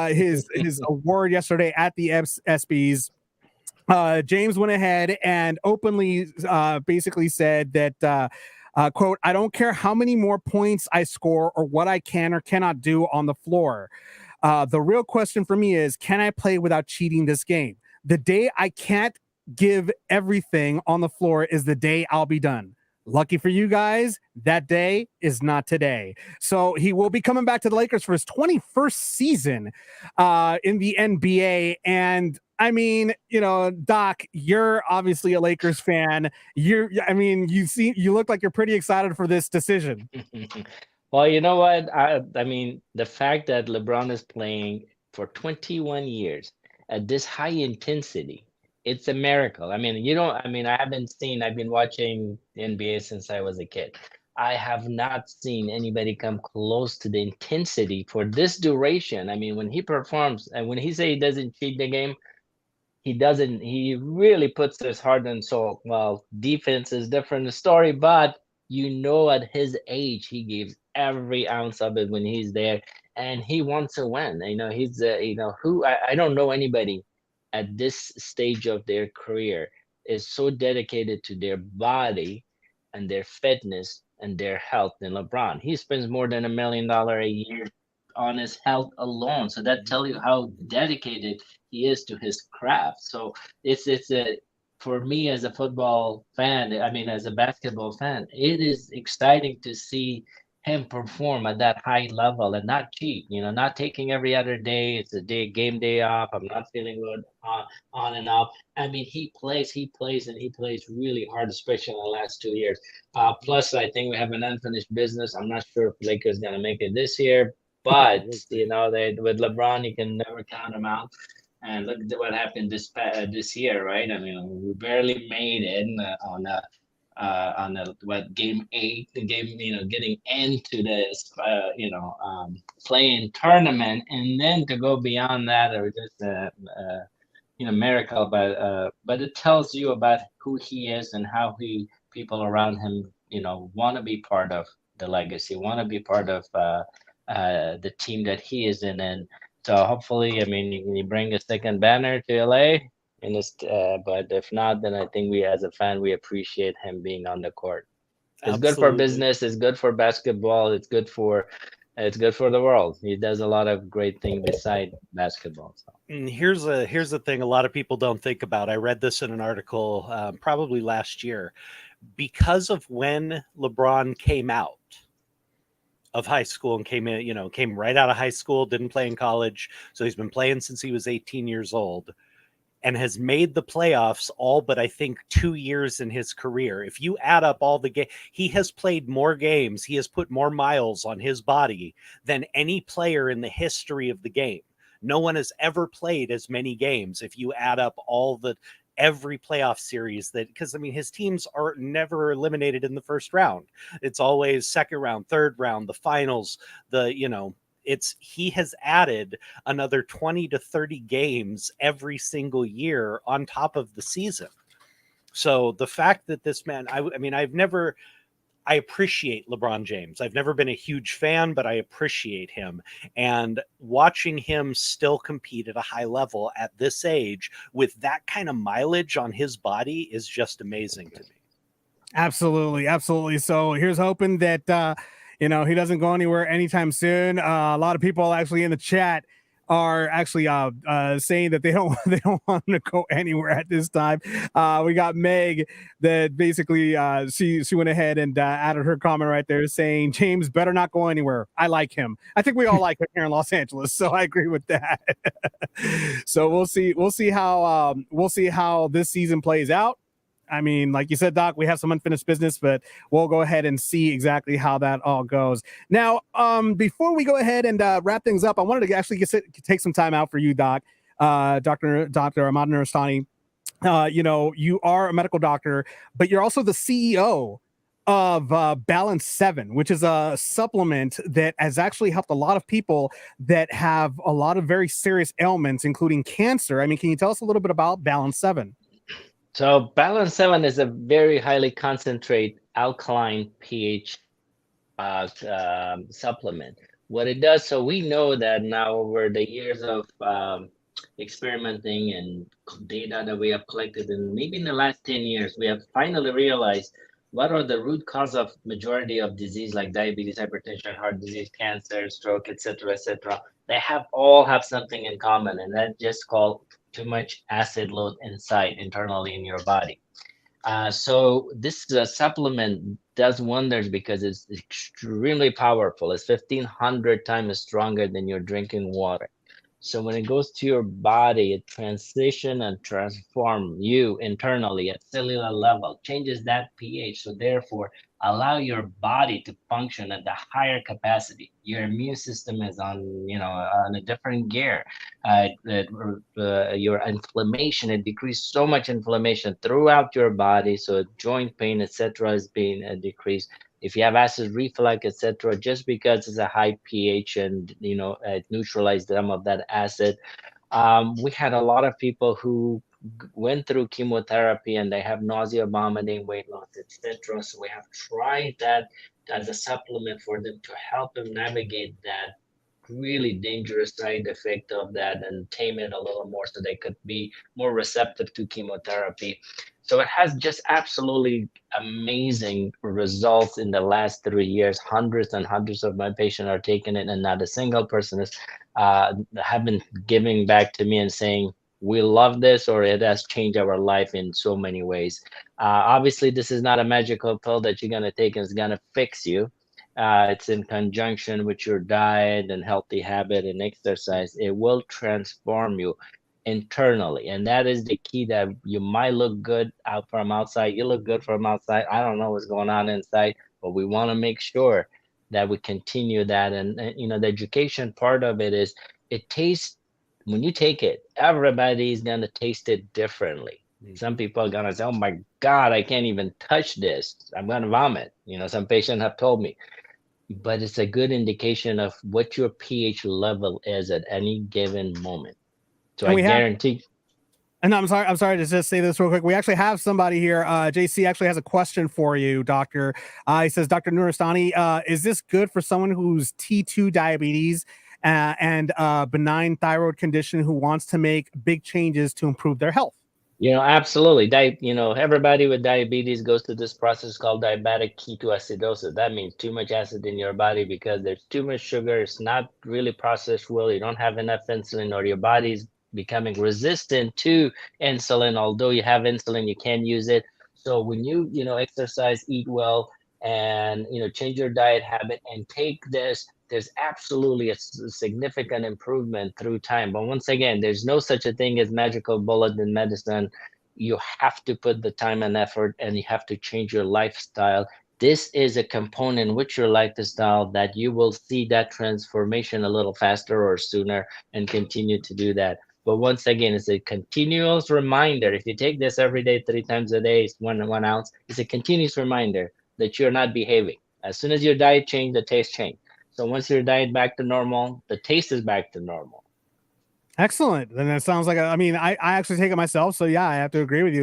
his award yesterday at the ESPYs, James went ahead and openly basically said that, quote, "I don't care how many more points I score or what I can or cannot do on the floor. The real question for me is, can I play without cheating this game? The day I can't give everything on the floor is the day I'll be done. Lucky for you guys, that day is not today." So he will be coming back to the Lakers for his 21st season in the NBA. And I mean, Doc, you're obviously a Lakers fan. You look like you're pretty excited for this decision. Well, you know what? I mean, the fact that LeBron is playing for 21 years at this high intensity, it's a miracle. I mean, I've been watching the NBA since I was a kid. I have not seen anybody come close to the intensity for this duration. I mean, when he performs and when he say he doesn't cheat the game, he doesn't. He really puts his heart and soul. Well, defense is different story, but at his age, he gives every ounce of it when he's there, and he wants to win. He's I don't know anybody at this stage of their career is so dedicated to their body and their fitness and their health than LeBron. He spends more than $1 million a year on his health alone. So that tells you how dedicated he is to his craft. So it's for me as a football fan, as a basketball fan, it is exciting to see him perform at that high level and not cheat, not taking every other day. It's a game day off. I'm not feeling good on and off. I mean, he plays really hard, especially in the last 2 years. Plus, I think we have an unfinished business. I'm not sure if Lakers going to make it this year, but with LeBron, you can never count him out. And look at what happened this year, right? I mean, we barely made it on on game 8, the game, getting into this, playing tournament, and then to go beyond that, or just miracle. But it tells you about who he is and how people around him, want to be part of the legacy, want to be part of the team that he is in. And so hopefully, I mean, you bring a second banner to LA. But if not, then I think we, as a fan, we appreciate him being on the court. It's good for business. It's good for basketball. It's good for the world. He does a lot of great things beside basketball. So. And here's the thing a lot of people don't think about. I read this in an article probably last year. Because of when LeBron came out of high school and came right out of high school, didn't play in college. So he's been playing since he was 18 years old. And has made the playoffs all but I think 2 years in his career. If you add up all the games, he has played more games. He has put more miles on his body than any player in the history of the game. No one has ever played as many games. If you add up every playoff series because I mean, his teams are never eliminated in the first round. It's always second round, third round, the finals, he has added another 20 to 30 games every single year on top of the season. So the fact that this man, I appreciate LeBron James. I've never been a huge fan, but I appreciate him. And watching him still compete at a high level at this age with that kind of mileage on his body is just amazing to me. Absolutely. Absolutely. So here's hoping that, he doesn't go anywhere anytime soon. A lot of people actually in the chat are actually saying that they don't want him to go anywhere at this time. We got Meg that basically she went ahead and added her comment right there saying James better not go anywhere. I like him. I think we all like him here in Los Angeles, so I agree with that. So we'll see how this season plays out. I mean, like you said, Doc, we have some unfinished business, but we'll go ahead and see exactly how that all goes. Now, before we go ahead and wrap things up, I wanted to actually take some time out for you, Doc, Dr. Ahmad Nooristani. You are a medical doctor, but you're also the CEO of Balance 7, which is a supplement that has actually helped a lot of people that have a lot of very serious ailments, including cancer. I mean, can you tell us a little bit about Balance 7? So Balance 7 is a very highly concentrated alkaline pH supplement. What it does, so we know that now over the years of experimenting and data that we have collected, and maybe in the last 10 years, we have finally realized what are the root cause of majority of disease like diabetes, hypertension, heart disease, cancer, stroke, etc., etc. They all have something in common, and that's just called too much acid load internally in your body. So this supplement does wonders because it's extremely powerful. It's 1,500 times stronger than your drinking water. So when it goes to your body, it transition and transform you internally at cellular level, changes that pH. So therefore, allow your body to function at the higher capacity. Your immune system is on a different gear. Your inflammation, it decreased so much inflammation throughout your body. So joint pain, etc., is being decreased. If you have acid reflux, etc., just because it's a high pH and it neutralized some of that acid. We had a lot of people who went through chemotherapy and they have nausea, vomiting, weight loss, etc. So we have tried that as a supplement for them to help them navigate that really dangerous side effect of that and tame it a little more so they could be more receptive to chemotherapy. So it has just absolutely amazing results in the last 3 years. Hundreds and hundreds of my patients are taking it, and not a single person have been giving back to me and saying, we love this, or it has changed our life in so many ways. Obviously, this is not a magical pill that you're going to take and it's going to fix you. It's in conjunction with your diet and healthy habit and exercise. It will transform you internally, and that is the key. That you might look good out from outside, you look good from outside. I don't know what's going on inside, but we want to make sure that we continue that. And the education part of it is, it tastes, when you take it, everybody is going to taste it differently. Some people are gonna say, "Oh my God, I can't even touch this. I'm gonna vomit." Some patients have told me, but it's a good indication of what your pH level is at any given moment. So I guarantee. And I'm sorry to just say this real quick. We actually have somebody here. JC actually has a question for you, doctor. He says, Dr. Nooristani, is this good for someone who's T2 diabetes and benign thyroid condition who wants to make big changes to improve their health? Absolutely. Everybody with diabetes goes through this process called diabetic ketoacidosis. That means too much acid in your body because there's too much sugar. It's not really processed well. You don't have enough insulin, or your body's becoming resistant to insulin. Although you have insulin, you can't use it. So when you, exercise, eat well, and, change your diet habit and take this, there's absolutely a significant improvement through time. But once again, there's no such a thing as magical bullet in medicine. You have to put the time and effort, and you have to change your lifestyle. This is a component with your lifestyle that you will see that transformation a little faster or sooner, and continue to do that. But once again, it's a continuous reminder. If you take this every day, 3 times a day, it's 1 ounce. It's a continuous reminder that you're not behaving. As soon as your diet change, the taste change. So once your diet back to normal, the taste is back to normal. Excellent. Then that sounds like I actually take it myself. So yeah, I have to agree with you.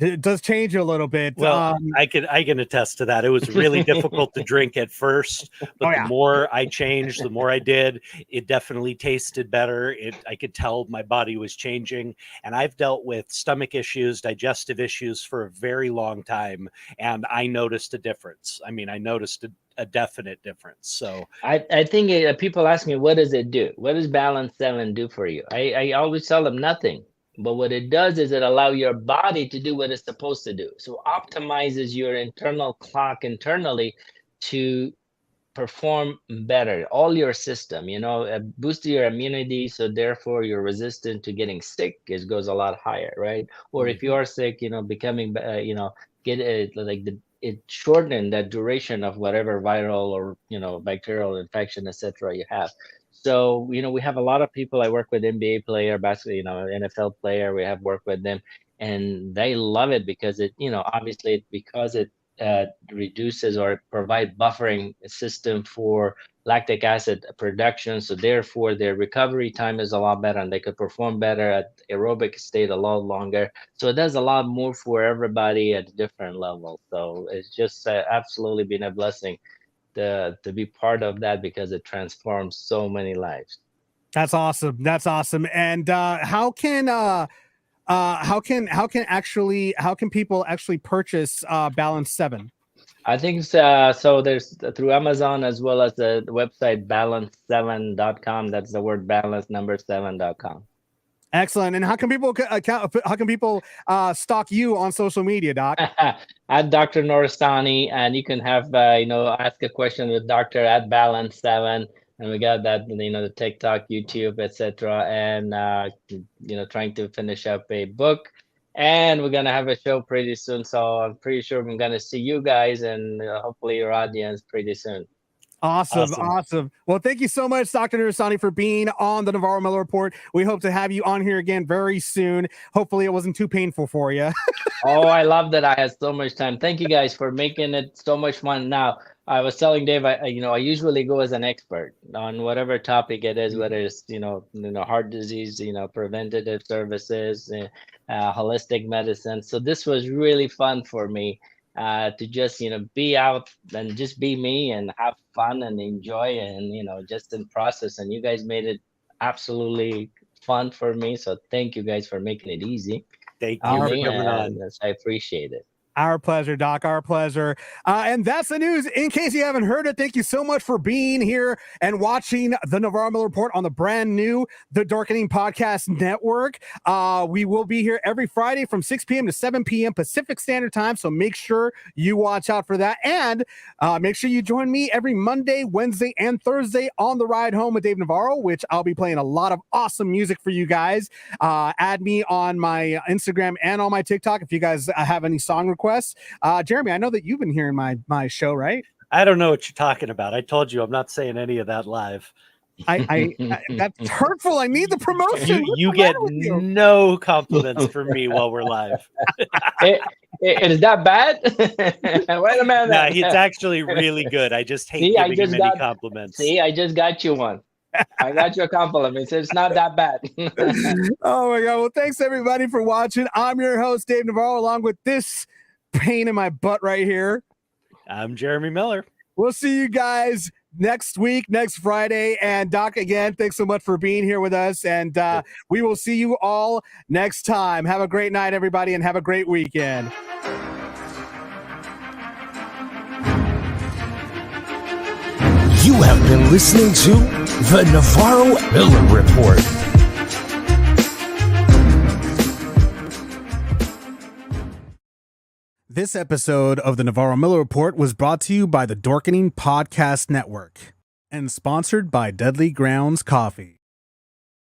It does change a little bit. Well, I can attest to that. It was really difficult to drink at first, but the more I changed, the more I did, it definitely tasted better. I could tell my body was changing, and I've dealt with stomach issues, digestive issues for a very long time, and I noticed a difference. I noticed a definite difference. So I think people ask me, what does it do? What does Balance 7 do for you? I always tell them nothing. But what it does is it allows your body to do what it's supposed to do. So optimizes your internal clock internally to perform better. All your system, boost your immunity. So therefore you're resistant to getting sick. It goes a lot higher, right? Or if you are sick, becoming, it shortened that duration of whatever viral or, bacterial infection, etc. you have. So, we have a lot of people. I work with NBA player, basketball, NFL player. We have worked with them, and they love it because it, obviously because it reduces or provide buffering system for lactic acid production. So therefore their recovery time is a lot better, and they could perform better at aerobic state a lot longer. So it does a lot more for everybody at different levels. So it's just absolutely been a blessing to be part of that, because it transforms so many lives. That's awesome. And how can people actually purchase Balance 7? I think so there's through Amazon, as well as the website balance7.com. That's the word balance number 7.com. Excellent. And how can people stalk you on social media, Doc? At Dr. Nooristani, and you can have ask a question with Doctor at Balance 7, and we got that the TikTok, YouTube, etc. And trying to finish up a book, and we're gonna have a show pretty soon. So I'm pretty sure I'm gonna see you guys and hopefully your audience pretty soon. Awesome. Well, thank you so much, Dr. Nooristani, for being on the Navarro-Miller Report. We hope to have you on here again very soon. Hopefully it wasn't too painful for you. Oh, I love that I had so much time. Thank you guys for making it so much fun. Now, I was telling Dave, I usually go as an expert on whatever topic it is, whether it's, heart disease, preventative services, holistic medicine. So this was really fun for me. To just be out and just be me and have fun and enjoy, and just in process, and you guys made it absolutely fun for me, so thank you guys for making it easy. Thank you for coming on. I appreciate it. Our pleasure, Doc. Our pleasure. And that's the news. In case you haven't heard it, thank you so much for being here and watching the Navarro-Miller Report on the brand new The Dorkening Podcast Network. We will be here every Friday from 6 p.m. to 7 p.m. Pacific Standard Time, so make sure you watch out for that. And make sure you join me every Monday, Wednesday, and Thursday on The Ride Home with Dave Navarro, which I'll be playing a lot of awesome music for you guys. Add me on my Instagram and on my TikTok if you guys have any song requests. Jeremy, I know that you've been hearing my show, right? I don't know what you're talking about. I told you I'm not saying any of that live. That's hurtful. I need the promotion. You get no compliments from me while we're live. Is that bad? Wait a minute. No, it's actually really good. I just hate giving him any compliments. See, I just got you one. I got your compliments. It's not that bad. Oh my God. Well, thanks everybody for watching. I'm your host, Dave Navarro, along with this pain in my butt right here. I'm Jeremy Miller. We'll see you guys next week, next Friday. And Doc, again, thanks so much for being here with us. And we will see you all next time. Have a great night, everybody, and have a great weekend. You have been listening to the Navarro-Miller Report. This episode of the Navarro-Miller Report was brought to you by the Dorkening Podcast Network and sponsored by Deadly Grounds Coffee.